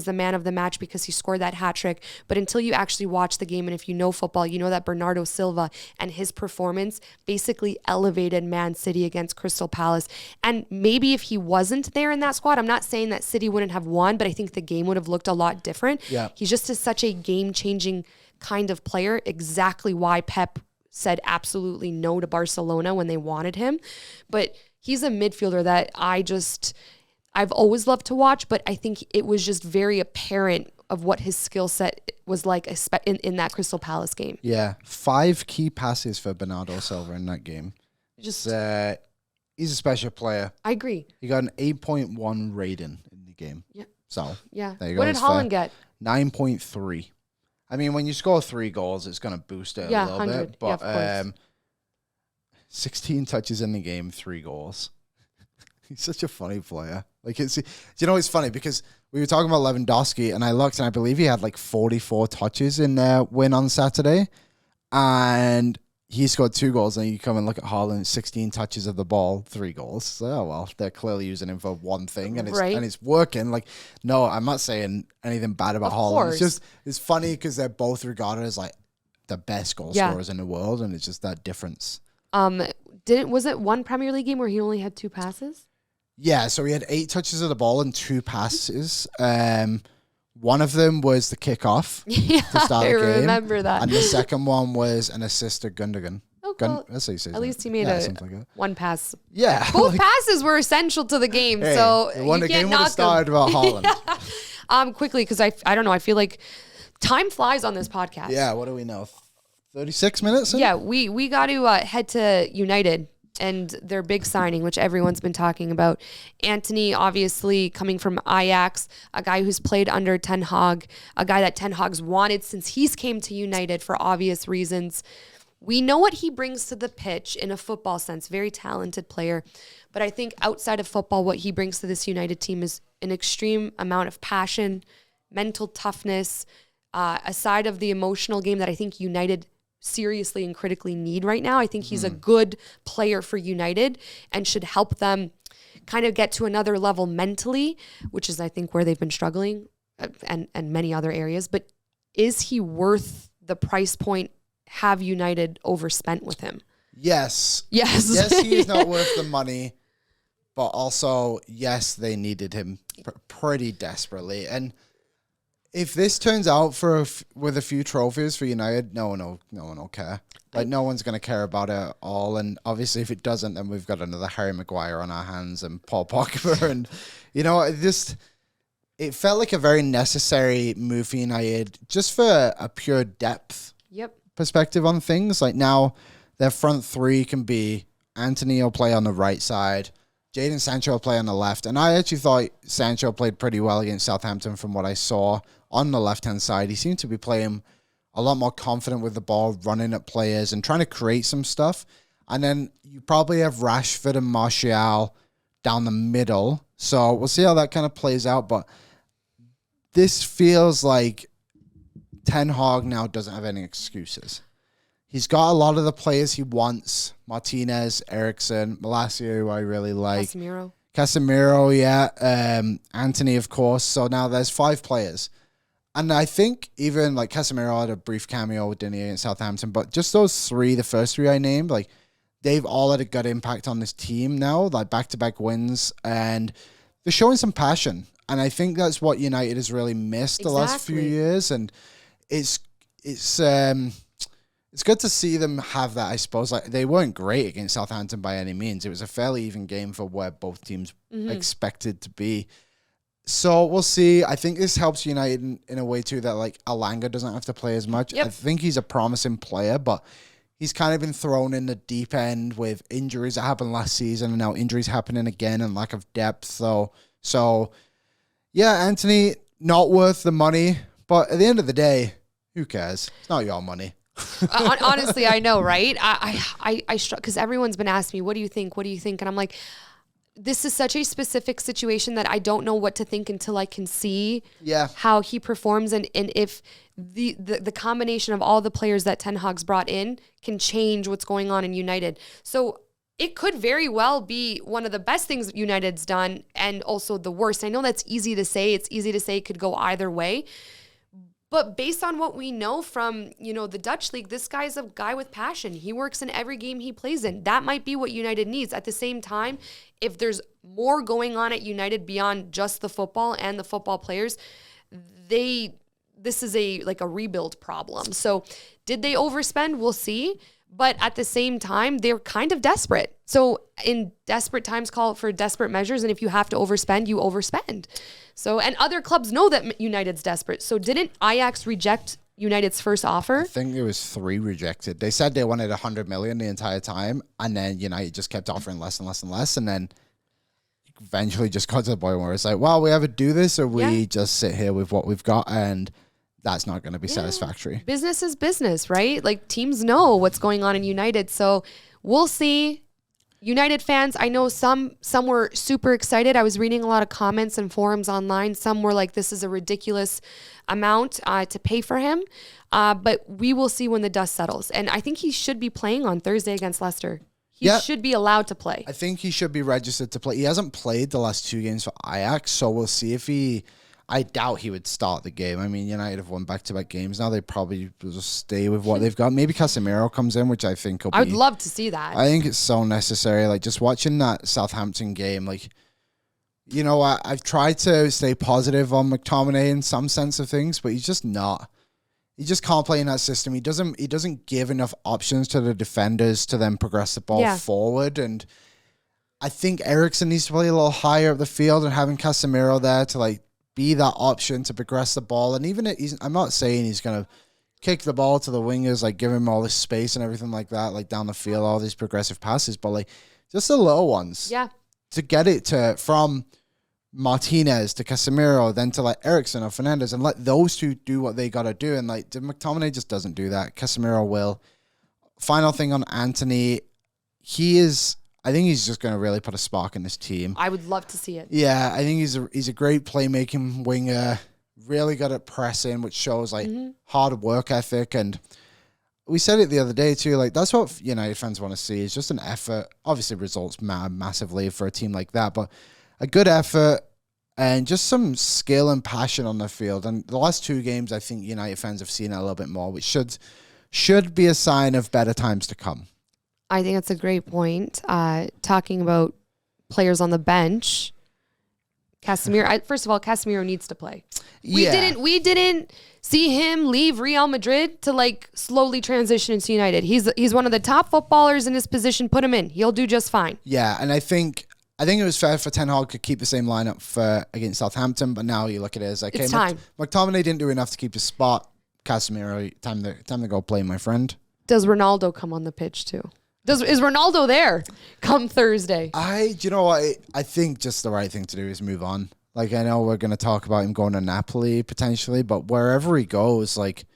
the man of the match because he scored that hat trick. But until you actually watch the game, and if you know football, you know that Bernardo Silva and his performance basically elevated Man City against Crystal Palace. And maybe if he wasn't there in that squad, I'm not saying that City wouldn't have won, but I think the game would have looked a lot different. Yeah. He's just such a game-changing kind of player, exactly why Pep said absolutely no to Barcelona when they wanted him. But he's a midfielder that I've always loved to watch, but I think it was just very apparent of what his skill set was like in that Crystal Palace game. Yeah. 5 key passes for Bernardo Silva in that game. Just he's a special player. I agree. He got an 8.1 rating in the game. Yeah. So, yeah. There you go. What did Haaland get? 9.3. I mean, when you score 3 goals, it's going to boost it a little bit. But 16 touches in the game, 3 goals. He's such a funny player. Like, it's funny because we were talking about Lewandoski, and I looked, and I believe he had like 44 touches in their win on Saturday. And he scored 2 goals, and you come and look at Haaland, 16 touches of the ball, 3 goals. So, oh, well, they're clearly using him for one thing, and it's working. Like, no, I'm not saying anything bad about Haaland. It's funny because they're both regarded as like the best goal scorers in the world, and it's just that difference. Was it one Premier League game where he only had 2 passes? Yeah, so he had 8 touches of the ball and 2 passes. One of them was the kickoff to start the game. I remember that. And the second one was an assist to Gundogan. Oh, cool. That's how you say At least he made one pass. Yeah. Both passes were essential to the game, so the game would have started about Haaland. Quickly, because I don't know, I feel like time flies on this podcast. Yeah, what do we know? 36 minutes in? Yeah, we got to head to United and their big signing, which everyone's been talking about. Antony, obviously coming from Ajax, a guy who's played under Ten Hag, a guy that Ten Hag's wanted since he's came to United for obvious reasons. We know what he brings to the pitch in a football sense, very talented player. But I think outside of football, what he brings to this United team is an extreme amount of passion, mental toughness, a side of the emotional game that I think United seriously and critically need right now. I think he's a good player for United and should help them kind of get to another level mentally, which is I think where they've been struggling and many other areas. But is he worth the price point? Have United overspent with him? Yes, he is not worth the money, but also yes, they needed him pretty desperately. And if this turns out with a few trophies for United, no one will care. Like, no one's going to care about it at all. And obviously, if it doesn't, then we've got another Harry Maguire on our hands and Paul Pogba. And, it felt like a very necessary move for United just for a pure depth perspective on things. Like, now their front 3 can be Antony will play on the right side, Jadon Sancho will play on the left. And I actually thought Sancho played pretty well against Southampton from what I saw on the left-hand side. He seemed to be playing a lot more confident with the ball, running at players and trying to create some stuff. And then you probably have Rashford and Martial down the middle. So we'll see how that kind of plays out. But this feels like Ten Hag now doesn't have any excuses. He's got a lot of the players he wants. Martinez, Eriksen, Malacia, who I really like. Casemiro, yeah. Antony, of course. So now there's 5 players. And I think even like Casemiro had a brief cameo with Dinier in Southampton, but just those 3, the first 3 I named, like they've all had a good impact on this team now, like back-to-back wins, and they're showing some passion. And I think that's what United has really missed the last few years. And it's good to see them have that, I suppose. Like, they weren't great against Southampton by any means. It was a fairly even game for where both teams expected to be. So we'll see. I think this helps United in a way too that like Alanga doesn't have to play as much. I think he's a promising player, but he's kind of been thrown in the deep end with injuries that happened last season and now injuries happening again and lack of depth. So yeah, Antony, not worth the money, but at the end of the day, who cares? It's not your money. Honestly, I know, right? I struggle because everyone's been asking me, what do you think? And I'm like, this is such a specific situation that I don't know what to think until I can see how he performs and if the combination of all the players that Ten Hag's brought in can change what's going on in United. So it could very well be one of the best things United's done and also the worst. I know that's easy to say. It's easy to say it could go either way. But based on what we know from, the Dutch league, this guy's a guy with passion. He works in every game he plays in. That might be what United needs. At the same time, if there's more going on at United beyond just the football and the football players, this is a rebuild problem. So did they overspend? We'll see. But at the same time, they're kind of desperate. So in desperate times, call it for desperate measures. And if you have to overspend, you overspend. So, and other clubs know that United's desperate. So didn't Ajax reject United's first offer? I think there was 3 rejected. They said they wanted 100 million the entire time. And then United just kept offering less and less and less. And then eventually just got to the point where it's like, well, we either do this or we just sit here with what we've got. And that's not going to be satisfactory. Business is business, right? Like teams know what's going on in United. So we'll see. United fans, I know some were super excited. I was reading a lot of comments and forums online. Some were like, this is a ridiculous amount to pay for him. But we will see when the dust settles. And I think he should be playing on Thursday against Leicester. He should be allowed to play. I think he should be registered to play. He hasn't played the last 2 games for Ajax, so we'll see if I doubt he would start the game. I mean, United have won back-to-back games now. They probably will just stay with what they've got. Maybe Casemiro comes in, which I think will be... I would love to see that. I think it's so necessary. Like, just watching that Southampton game, like, I've tried to stay positive on McTominay in some sense of things, but he's just not. He just can't play in that system. He doesn't give enough options to the defenders to then progress the ball forward. And I think Eriksen needs to play a little higher up the field and having Casemiro there to, like, be that option to progress the ball. And even I'm not saying he's going to kick the ball to the wingers, like give him all this space and everything like that, like down the field, all these progressive passes, but like just the little ones. Yeah. To get it from Martinez to Casemiro, then to like Eriksen or Fernandes and let those two do what they got to do. And like McTominay just doesn't do that. Casemiro will. Final thing on Antony. I think he's just going to really put a spark in this team. I would love to see it. Yeah, I think he's a great playmaking winger, really good at pressing, which shows like hard work ethic. And we said it the other day too, like that's what United fans want to see is just an effort. Obviously results matter massively for a team like that, but a good effort and just some skill and passion on the field. And the last 2 games, I think United fans have seen it a little bit more, which should be a sign of better times to come. I think that's a great point. Talking about players on the bench, Casemiro. First of all, Casemiro needs to play. We didn't see him leave Real Madrid to like slowly transition into United. He's one of the top footballers in his position. Put him in. He'll do just fine. Yeah, and I think it was fair for Ten Hag to keep the same lineup against Southampton, but now you look at it as like, it's time. McTominay didn't do enough to keep his spot. Casemiro, time to go play, my friend. Does Ronaldo come on the pitch too? Is Ronaldo there come Thursday? You know what? I think just the right thing to do is move on. Like, I know we're going to talk about him going to Napoli potentially, but wherever he goes, like,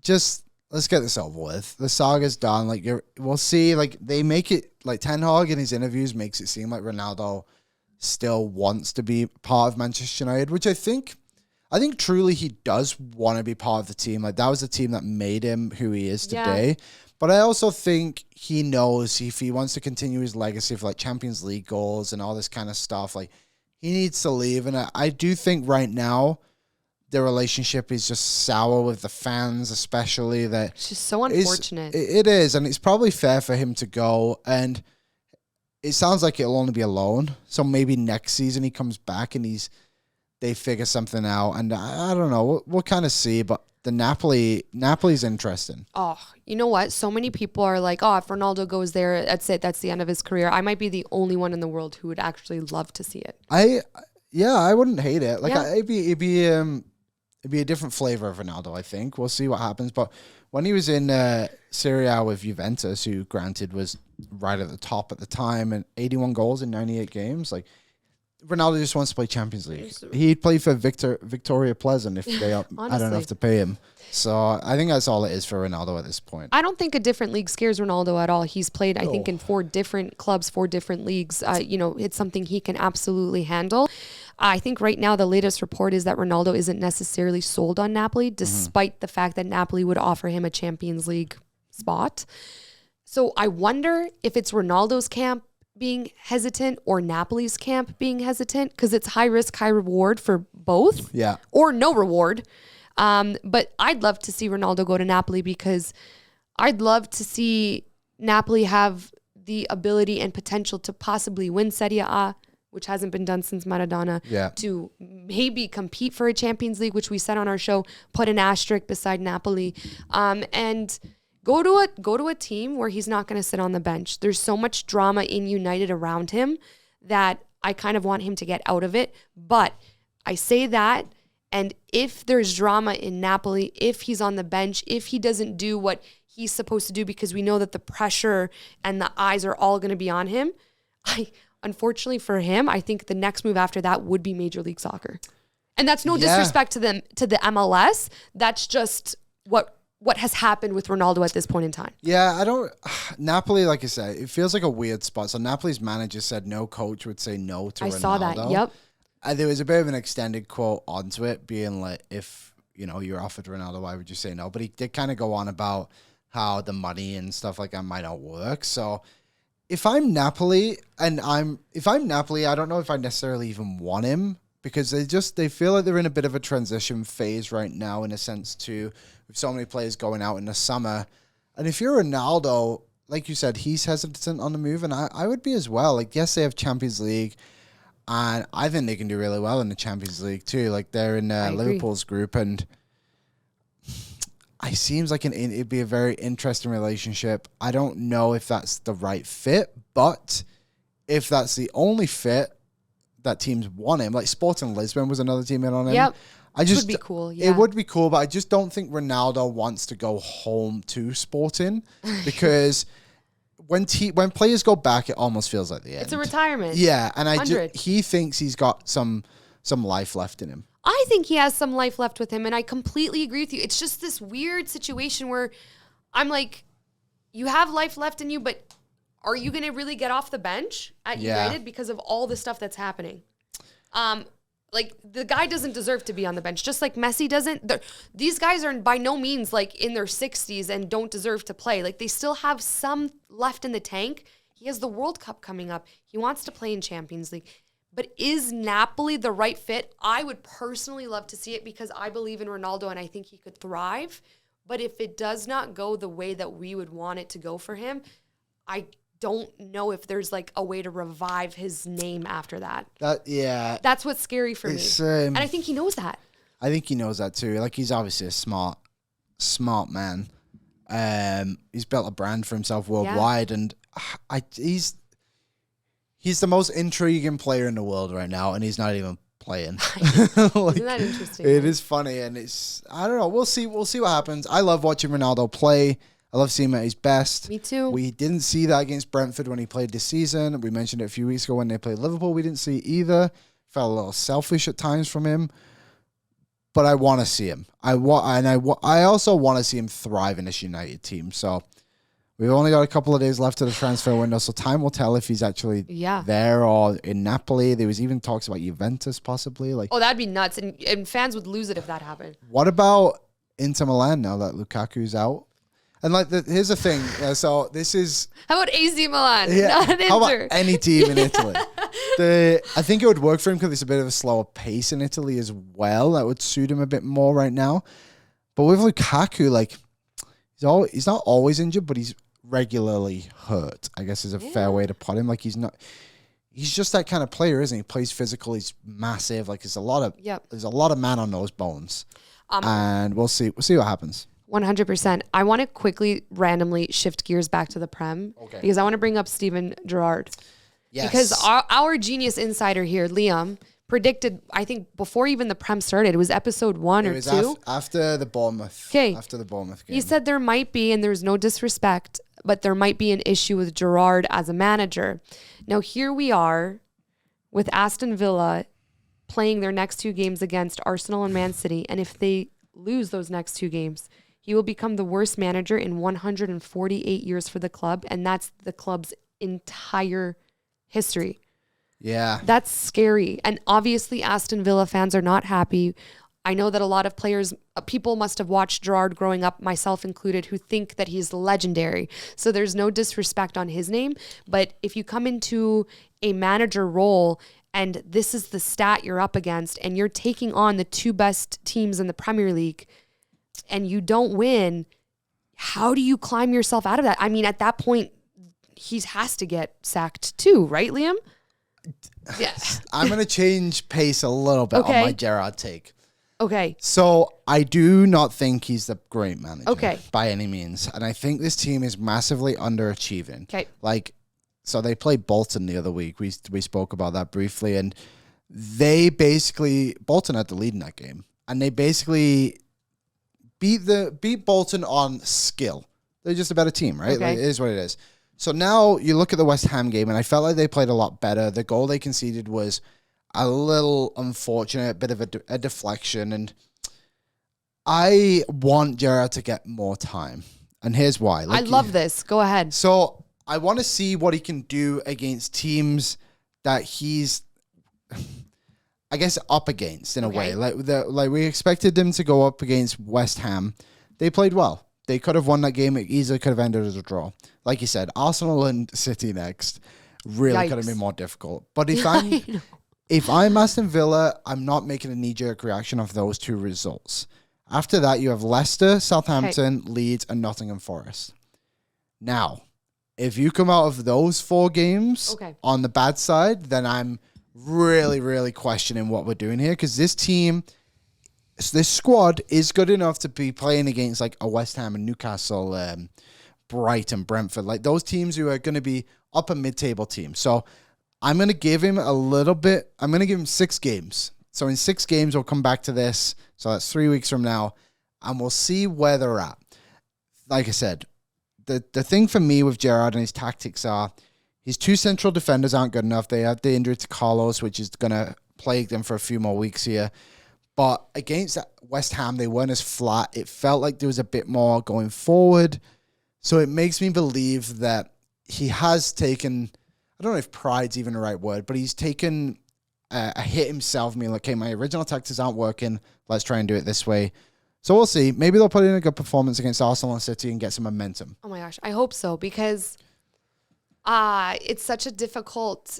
just let's get this over with. The saga's done. Like, we'll see. Like, they make it, like, Ten Hag in his interviews makes it seem like Ronaldo still wants to be part of Manchester United, which I think truly he does want to be part of the team. Like, that was the team that made him who he is today. Yeah. But I also think he knows if he wants to continue his legacy of like Champions League goals and all this kind of stuff, like he needs to leave. And I do think right now the relationship is just sour with the fans, especially that. It's just so unfortunate. It is. And it's probably fair for him to go. And it sounds like it'll only be a loan. So maybe next season he comes back and they figure something out. And I don't know. We'll kind of see. But the Napoli's interesting. Oh, you know what? So many people are like, oh, if Ronaldo goes there, that's it. That's the end of his career. I might be the only one in the world who would actually love to see it. I wouldn't hate it. Like, it'd be a different flavor of Ronaldo, I think. We'll see what happens. But when he was in Serie A with Juventus, who granted was right at the top at the time, and 81 goals in 98 games, like, Ronaldo just wants to play Champions League. He'd play for Victoria Pleasant if they I don't have to pay him. So I think that's all it is for Ronaldo at this point. I don't think a different league scares Ronaldo at all. He's played, I think, in 4 different clubs, 4 different leagues. It's something he can absolutely handle. I think right now the latest report is that Ronaldo isn't necessarily sold on Napoli, despite the fact that Napoli would offer him a Champions League spot. So I wonder if it's Ronaldo's camp being hesitant or Napoli's camp being hesitant, because it's high risk, high reward for both. Yeah. Or no reward. But I'd love to see Ronaldo go to Napoli, because I'd love to see Napoli have the ability and potential to possibly win Serie A, which hasn't been done since Maradona, to maybe compete for a Champions League, which we said on our show, put an asterisk beside Napoli, and go to a team where he's not going to sit on the bench. There's so much drama in United around him that I kind of want him to get out of it. But I say that, and if there's drama in Napoli, if he's on the bench, if he doesn't do what he's supposed to do, because we know that the pressure and the eyes are all going to be on him, unfortunately for him, I think the next move after that would be Major League Soccer. And that's no disrespect to the MLS. That's just what has happened with Ronaldo at this point in time. Yeah, Napoli, like I said, it feels like a weird spot. So Napoli's manager said no coach would say no to Ronaldo. I saw that, yep. There was a bit of an extended quote onto it, being like, if, you're offered Ronaldo, why would you say no? But he did kind of go on about how the money and stuff like that might not work. So if I'm Napoli, I don't know if I necessarily even want him, because they feel like they're in a bit of a transition phase right now, in a sense too, with so many players going out in the summer. And if you're Ronaldo, like you said, he's hesitant on the move, and I would be as well. Like, yes, they have Champions League, and I think they can do really well in the Champions League too. Like, they're in Liverpool's group, and it seems like it'd be a very interesting relationship. I don't know if that's the right fit, but if that's the only fit that teams want him, like Sporting Lisbon was another team in on him. Yep. It would be cool. Yeah. It would be cool, but I just don't think Ronaldo wants to go home to Sporting, because when players go back, it almost feels like the end. It's a retirement. Yeah, and he thinks he's got some life left in him. I think he has some life left with him, and I completely agree with you. It's just this weird situation where I'm like, you have life left in you, but are you going to really get off the bench at United because of all the stuff that's happening? Like, the guy doesn't deserve to be on the bench, just like Messi doesn't. These guys are by no means like in their 60s and don't deserve to play. Like, they still have some left in the tank. He has the World Cup coming up. He wants to play in Champions League. But is Napoli the right fit? I would personally love to see it, because I believe in Ronaldo and I think he could thrive. But if it does not go the way that we would want it to go for him, I don't know if there's like a way to revive his name after that. That's what's scary for me. And I think he knows that. I think he knows that too. Like, he's obviously a smart man. He's built a brand for himself worldwide, and he's the most intriguing player in the world right now, and he's not even playing. Isn't that interesting? It is funny, and I don't know. We'll see what happens. I love watching Ronaldo play. I love seeing him at his best. Me too. We didn't see that against Brentford when he played this season. We mentioned it a few weeks ago when they played Liverpool. We didn't see it either. Felt a little selfish at times from him. But I want to see him. I also want to see him thrive in this United team. So we've only got a couple of days left of the transfer window, so time will tell if he's actually there or in Napoli. There was even talks about Juventus possibly. That'd be nuts, and fans would lose it if that happened. What about Inter Milan now that Lukaku's out? And here's the thing. So this is... How about AC Milan? Yeah. Not Inter. How about any team in Italy? I think it would work for him because it's a bit of a slower pace in Italy as well. That would suit him a bit more right now. But with Lukaku, he's not always injured, but he's regularly hurt, I guess is a fair way to put him. Like, he's just that kind of player, isn't he? He plays physical. He's massive. Like, there's a lot of man on those bones. And we'll see what happens. 100%. I want to quickly randomly shift gears back to the Prem because I want to bring up Steven Gerrard. Yes. Because our genius insider here, Liam, predicted, I think before even the Prem started, it was episode 1 or 2. After the Bournemouth. Okay. After the Bournemouth game. He said there might be, and there's no disrespect, but there might be an issue with Gerrard as a manager. Now here we are, with Aston Villa playing their next 2 games against Arsenal and Man City, and if they lose those next 2 games, he will become the worst manager in 148 years for the club, and that's the club's entire history. Yeah. That's scary. And obviously Aston Villa fans are not happy. I know that a lot of people must have watched Gerrard growing up, myself included, who think that he's legendary. So there's no disrespect on his name. But if you come into a manager role and this is the stat you're up against and you're taking on the 2 best teams in the Premier League and you don't win, how do you climb yourself out of that? I mean, at that point, he has to get sacked too, right, Liam? Yeah. I'm going to change pace a little bit on my Gerrard take. Okay. So I do not think he's the great manager by any means. And I think this team is massively underachieving. Okay. Like, so they played Bolton the other week. We spoke about that briefly. And they basically, Bolton had the lead in that game. And they basically beat Bolton on skill. They're just a better team, right? Okay. Like, it is what it is. So now you look at the West Ham game, and I felt like they played a lot better. The goal they conceded was a little unfortunate, a bit of a deflection. And I want Gerrard to get more time. And here's why. I love this. Go ahead. So I want to see what he can do against teams that he's, I guess, up against in a way. Like we expected them to go up against West Ham. They played well. They could have won that game. It easily could have ended as a draw. Like you said, Arsenal and City next really could have been more difficult. But if I'm Aston Villa, I'm not making a knee-jerk reaction off those 2 results. After that, you have Leicester, Southampton, Leeds, and Nottingham Forest. Now, if you come out of those 4 games on the bad side, then I'm really, really questioning what we're doing here, because this squad is good enough to be playing against like a West Ham and Newcastle, Brighton, Brentford, like those teams who are going to be upper mid-table teams. So I'm going to give him a little bit. I'm going to give him 6 games. So in 6 games, we'll come back to this. So that's 3 weeks from now, and we'll see where they're at. Like I said, the thing for me with Gerrard and his tactics are his 2 central defenders aren't good enough. They have the injury to Carlos, which is going to plague them for a few more weeks here. But against West Ham, they weren't as flat. It felt like there was a bit more going forward. So it makes me believe that he has taken, I don't know if pride's even the right word, but he's taken a hit himself, meaning like, okay, my original tactics aren't working. Let's try and do it this way. So we'll see. Maybe they'll put in a good performance against Arsenal and City and get some momentum. Oh my gosh, I hope so, because it's such a difficult...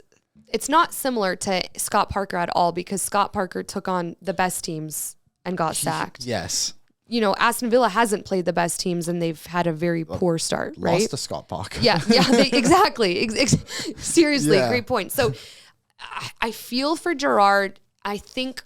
It's not similar to Scott Parker at all, because Scott Parker took on the best teams and got sacked. Yes. You know, Aston Villa hasn't played the best teams and they've had a very poor start, right? Lost to Scott Parker. Yeah, exactly. Seriously, great point. So I feel for Gerrard. I think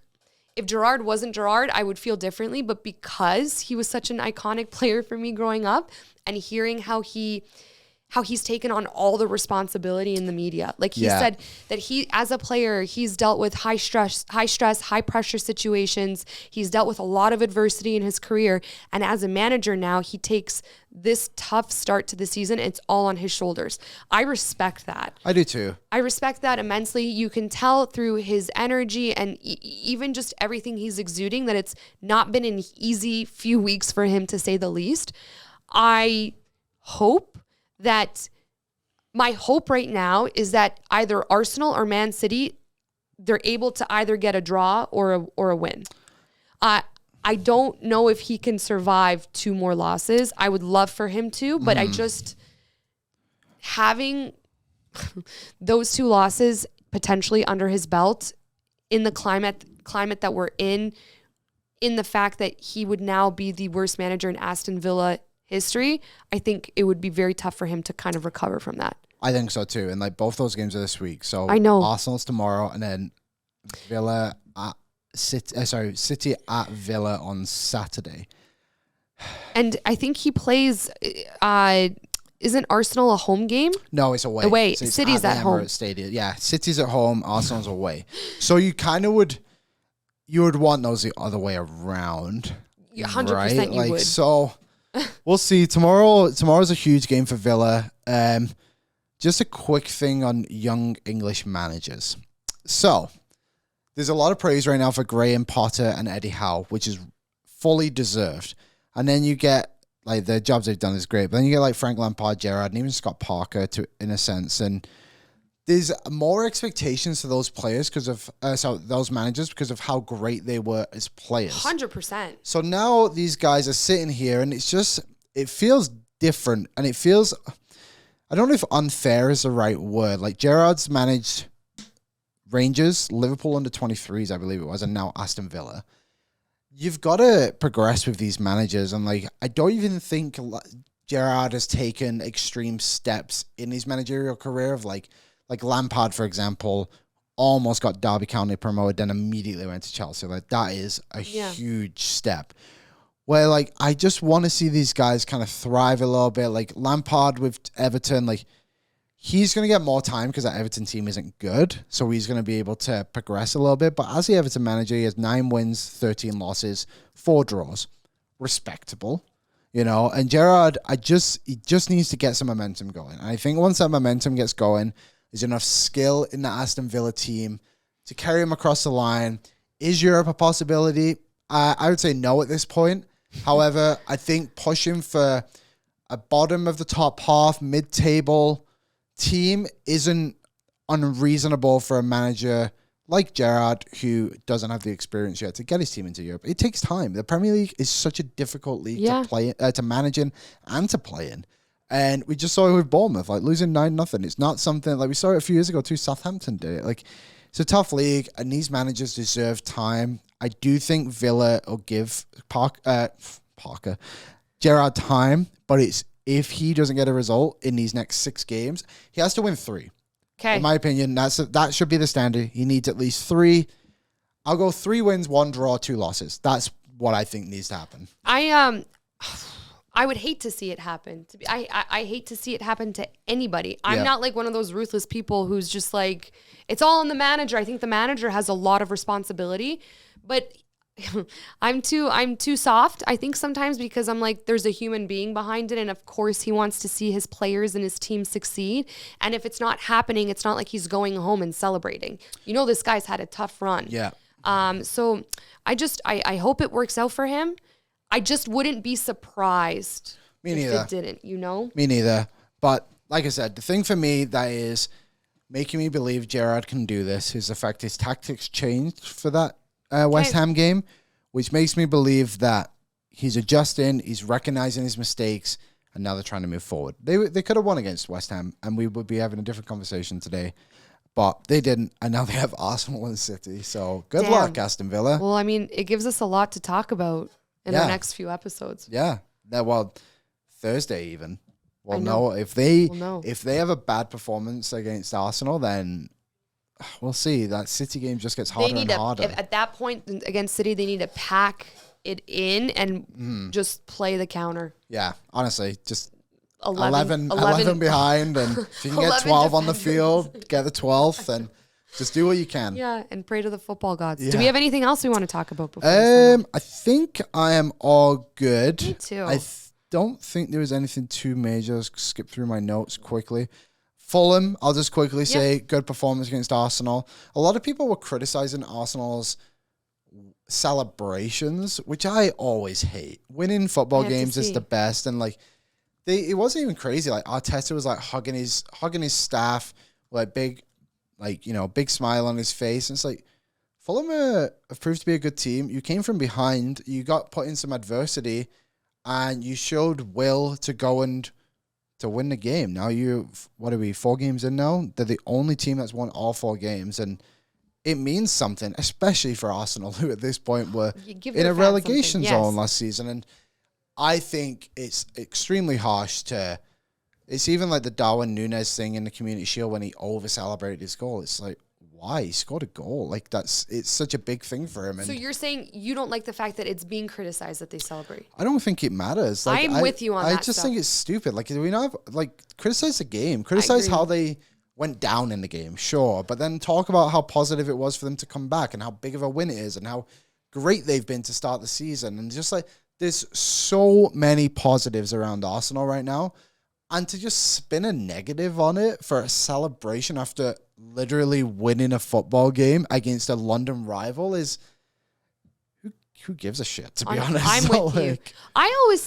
if Gerrard wasn't Gerrard, I would feel differently. But because he was such an iconic player for me growing up, and hearing how he's taken on all the responsibility in the media. Like he said that he, as a player, he's dealt with high stress, high pressure situations. He's dealt with a lot of adversity in his career. And as a manager now, he takes this tough start to the season. It's all on his shoulders. I respect that. I do too. I respect that immensely. You can tell through his energy and even just everything he's exuding that it's not been an easy few weeks for him, to say the least. I hope that my hope right now is that either Arsenal or Man City, they're able to either get a draw or a win. I don't know if he can survive 2 more losses. I would love for him to, but I just, having those 2 losses potentially under his belt in the climate that we're in the fact that he would now be the worst manager in Aston Villa history, I think it would be very tough for him to kind of recover from that. I think so too. And like both those games are this week. So I know Arsenal's tomorrow, and then Villa at City at Villa on Saturday. And I think he plays, isn't Arsenal a home game? No, it's away. Away. So City's at home. Stadium. Yeah, City's at home, Arsenal's away. So you kind of would want those the other way around. 100% right? You would. So we'll see. Tomorrow's a huge game for Villa. Just a quick thing on young English managers. So there's a lot of praise right now for Graham Potter and Eddie Howe, which is fully deserved. And then you get, like, the jobs they've done is great. But then you get, like, Frank Lampard, Gerrard, and even Scott Parker, in a sense. And there's more expectations for those players because of, those managers because of how great they were as players. 100%. So now these guys are sitting here, and it feels different. And it feels, I don't know if unfair is the right word. Like, Gerrard's managed Rangers, Liverpool under 23s, I believe it was, and now Aston Villa. You've got to progress with these managers, and like I don't even think Gerrard has taken extreme steps in his managerial career of like Lampard, for example, almost got Derby County promoted, then immediately went to Chelsea. Like that is a huge step. Where like I just want to see these guys kind of thrive a little bit. Like Lampard with Everton, like he's going to get more time because that Everton team isn't good. So he's going to be able to progress a little bit. But as the Everton manager, he has 9 wins, 13 losses, 4 draws. Respectable, you know. And Gerrard, he just needs to get some momentum going. And I think once that momentum gets going, there's enough skill in the Aston Villa team to carry him across the line. Is Europe a possibility? I would say no at this point. However, I think pushing for a bottom of the top half, mid-table team isn't unreasonable for a manager like Gerrard, who doesn't have the experience yet to get his team into Europe. It takes time. The Premier League is such a difficult league to play, to manage in and to play in. And we just saw it with Bournemouth, like losing 9-0. It's not something like we saw it a few years ago too. Southampton did it. Like it's a tough league, and these managers deserve time. I do think Villa will give Gerrard time, but it's if he doesn't get a result in these next 6 games, he has to win 3. Okay. In my opinion, that should be the standard. He needs at least 3. I'll go 3 wins, 1 draw, 2 losses. That's what I think needs to happen. I would hate to see it happen. I hate to see it happen to anybody. I'm not like one of those ruthless people who's just like, it's all on the manager. I think the manager has a lot of responsibility, but I'm too soft, I think sometimes, because I'm like, there's a human being behind it. And of course he wants to see his players and his team succeed. And if it's not happening, it's not like he's going home and celebrating. You know, this guy's had a tough run. Yeah. So I hope it works out for him. I just wouldn't be surprised if it didn't, you know? Me neither. But like I said, the thing for me that is making me believe Gerrard can do this is the fact his tactics changed for that West Ham game, which makes me believe that he's adjusting, he's recognizing his mistakes, and now they're trying to move forward. They could have won against West Ham, and we would be having a different conversation today, but they didn't, and now they have Arsenal and City. So good luck, Aston Villa. Well, I mean, it gives us a lot to talk about in the next few episodes. Yeah. Well, Thursday even. We'll know if they have a bad performance against Arsenal, then we'll see. That City game just gets harder and harder. At that point against City, they need to pack it in and just play the counter. Yeah, honestly, just 11 behind, and if you can get 12 on the field, get the 12th, and just do what you can. Yeah, and pray to the football gods. Yeah. Do we have anything else we want to talk about before? I think I am all good. Me too. I don't think there was anything too major. I'll skip through my notes quickly. Fulham, I'll just quickly say, good performance against Arsenal. A lot of people were criticizing Arsenal's celebrations, which I always hate. Winning football games is the best, and like it wasn't even crazy. Like Arteta was like hugging his staff, like big smile on his face. And it's like Fulham have proved to be a good team. You came from behind, you got put in some adversity, and you showed will to go and to win the game. Now 4 games in now? They're the only team that's won all 4 games, and it means something, especially for Arsenal, who at this point were in a relegation zone last season. And I think it's extremely harsh it's even like the Darwin Núñez thing in the Community Shield when he over-celebrated his goal. It's like, why? He scored a goal. Like, it's such a big thing for him. And so you're saying you don't like the fact that it's being criticized that they celebrate? I don't think it matters. Like, I'm with you on that. I just think it's stupid. Like, do we not criticize the game? Criticize how they went down in the game, sure. But then talk about how positive it was for them to come back and how big of a win it is and how great they've been to start the season. And just like, there's so many positives around Arsenal right now. And to just spin a negative on it for a celebration after literally winning a football game against a London rival is who gives a shit, to be honest. I'm with you. I always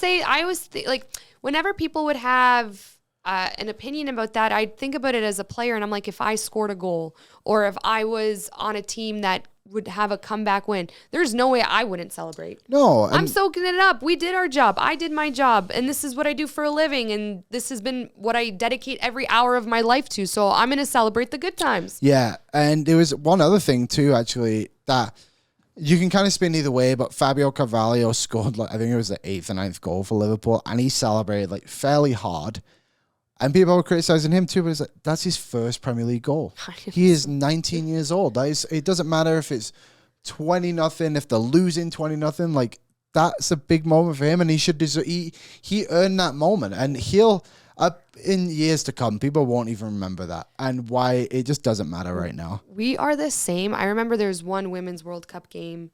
think, like, whenever people would have an opinion about that, I'd think about it as a player, and I'm like, if I scored a goal or if I was on a team that would have a comeback win, there's no way I wouldn't celebrate. No. I'm soaking it up. We did our job. I did my job, and this is what I do for a living, and this has been what I dedicate every hour of my life to, so I'm going to celebrate the good times. Yeah, and there was one other thing too, actually, that you can kind of spin either way, but Fabio Carvalho scored, like, I think it was the 8th or 9th goal for Liverpool, and he celebrated like fairly hard. And people were criticizing him too, but it's like, that's his first Premier League goal. He is 19 years old. It doesn't matter if it's 20-0, if they're losing 20-0. Like, that's a big moment for him, and he should deserve. He earned that moment, and he'll in years to come, people won't even remember that, and why it just doesn't matter right now. We are the same. I remember there's one Women's World Cup game.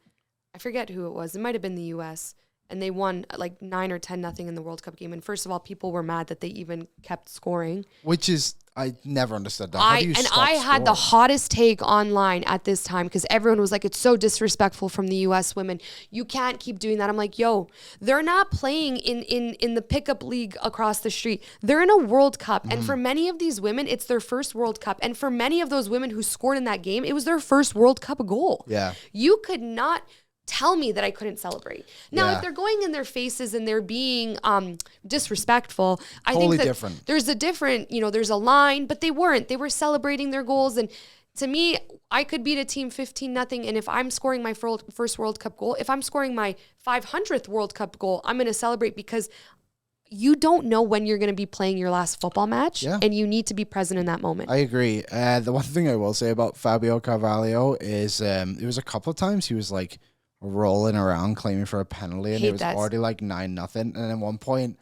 I forget who it was. It might have been the U.S., and they won like 9 or 10-0 in the World Cup game. And first of all, people were mad that they even kept scoring. Which is, I never understood that. I had the hottest take online at this time because everyone was like, it's so disrespectful from the U.S. women. You can't keep doing that. I'm like, yo, they're not playing in the pickup league across the street. They're in a World Cup. And for many of these women, it's their first World Cup. And for many of those women who scored in that game, it was their first World Cup goal. Yeah. You could not tell me that I couldn't celebrate. Now, if they're going in their faces and they're being disrespectful, I think that different. There's a different, there's a line, but they weren't. They were celebrating their goals. And to me, I could beat a team 15-0. And if I'm scoring my first World Cup goal, if I'm scoring my 500th World Cup goal, I'm going to celebrate because you don't know when you're going to be playing your last football match, and you need to be present in that moment. I agree. The one thing I will say about Fabio Carvalho is it was a couple of times he was like rolling around claiming for a penalty, and it was already like 9-0. And at one point,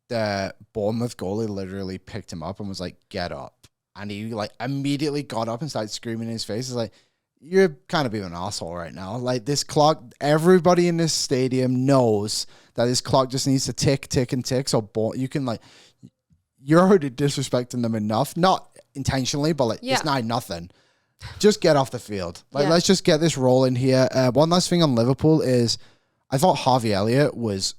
the Bournemouth goalie literally picked him up and was like, "Get up!" And he like immediately got up and started screaming in his face. It's like, you're kind of being an asshole right now. Like, this clock, everybody in this stadium knows that this clock just needs to tick, tick, and tick. So you can like, you're already disrespecting them enough, not intentionally, but like it's 9-0. Just get off the field. Like, let's just get this rolling here. One last thing on Liverpool is I thought Harvey Elliott was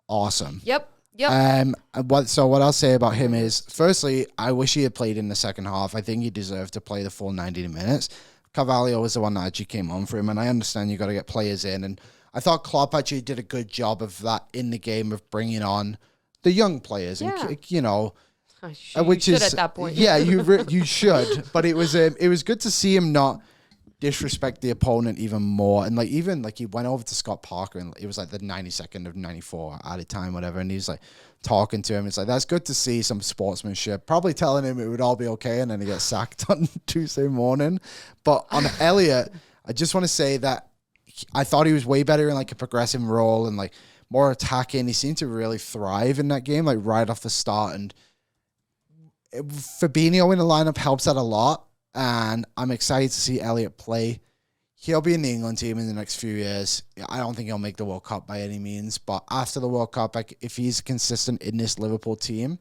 awesome. Yep. What I'll say about him is, firstly, I wish he had played in the second half. I think he deserved to play the full 90 minutes. Carvalho was the one that actually came on for him, and I understand you got to get players in. And I thought Klopp actually did a good job of that in the game, of bringing on the young players, and which should is at that point. Yeah, you should. But it was good to see him not disrespect the opponent even more, and even he went over to Scott Parker, and it was like the 92nd of 94 added time, whatever, and he's like talking to him. It's like, that's good to see some sportsmanship. Probably telling him it would all be okay, and then he gets sacked on Tuesday morning. But on Elliott, I just want to say that I thought he was way better in like a progressive role and like more attacking. He seemed to really thrive in that game, like right off the start, and Fabinho in the lineup helps that a lot, and I'm excited to see Elliott play. He'll be in the England team in the next few years. I don't think he'll make the World Cup by any means, but after the World Cup, if he's consistent in this Liverpool team,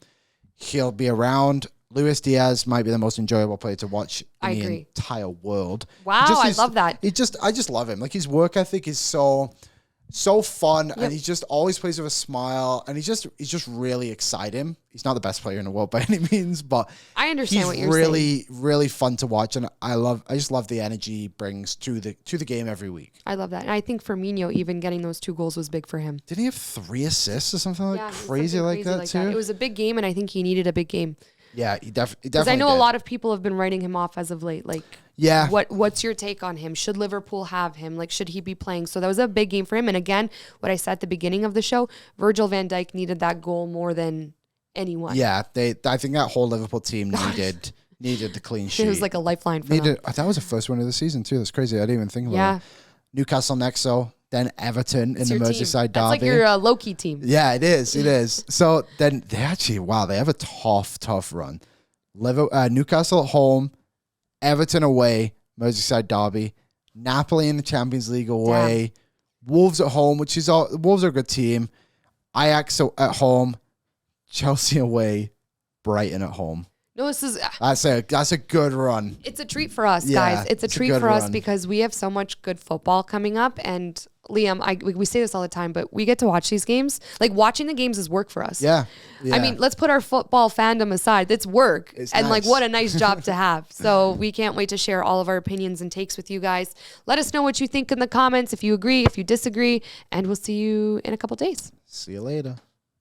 he'll be around. Luis Diaz might be the most enjoyable player to watch in the entire world. Wow, I love that. I just love him. Like, his work ethic is so fun, and he just always plays with a smile, and he's just really exciting. He's not the best player in the world by any means, but I understand what you're saying. Really fun to watch, and I just love the energy he brings to the game every week. I love that, and I think Firmino even getting those 2 goals was big for him. Didn't he have 3 assists or something crazy like that too? It was a big game, and I think he needed a big game. Yeah, he definitely. Because I know a lot of people have been writing him off as of late. Like, what's your take on him? Should Liverpool have him? Like, should he be playing? So that was a big game for him. And again, what I said at the beginning of the show, Virgil van Dijk needed that goal more than anyone. Yeah, I think that whole Liverpool team needed the clean sheet. It was like a lifeline for them. That was the first win of the season too. That's crazy. I didn't even think about it. Newcastle next, then Everton in the Merseyside derby. That's like your low-key team. Yeah, it is. So then they have a tough run. Newcastle at home, Everton away, Merseyside derby, Napoli in the Champions League away, Wolves at home, Wolves are a good team, Ajax at home, Chelsea away, Brighton at home. No, this is... That's a good run. It's a treat for us, guys. It's a treat for us because we have so much good football coming up. And Liam, we say this all the time, but we get to watch these games. Like, watching the games is work for us. Yeah. I mean, let's put our football fandom aside. It's work. It's and nice. like, what a nice job to have. So we can't wait to share all of our opinions and takes with you guys. Let us know what you think in the comments, if you agree, if you disagree, and we'll see you in a couple days. See you later.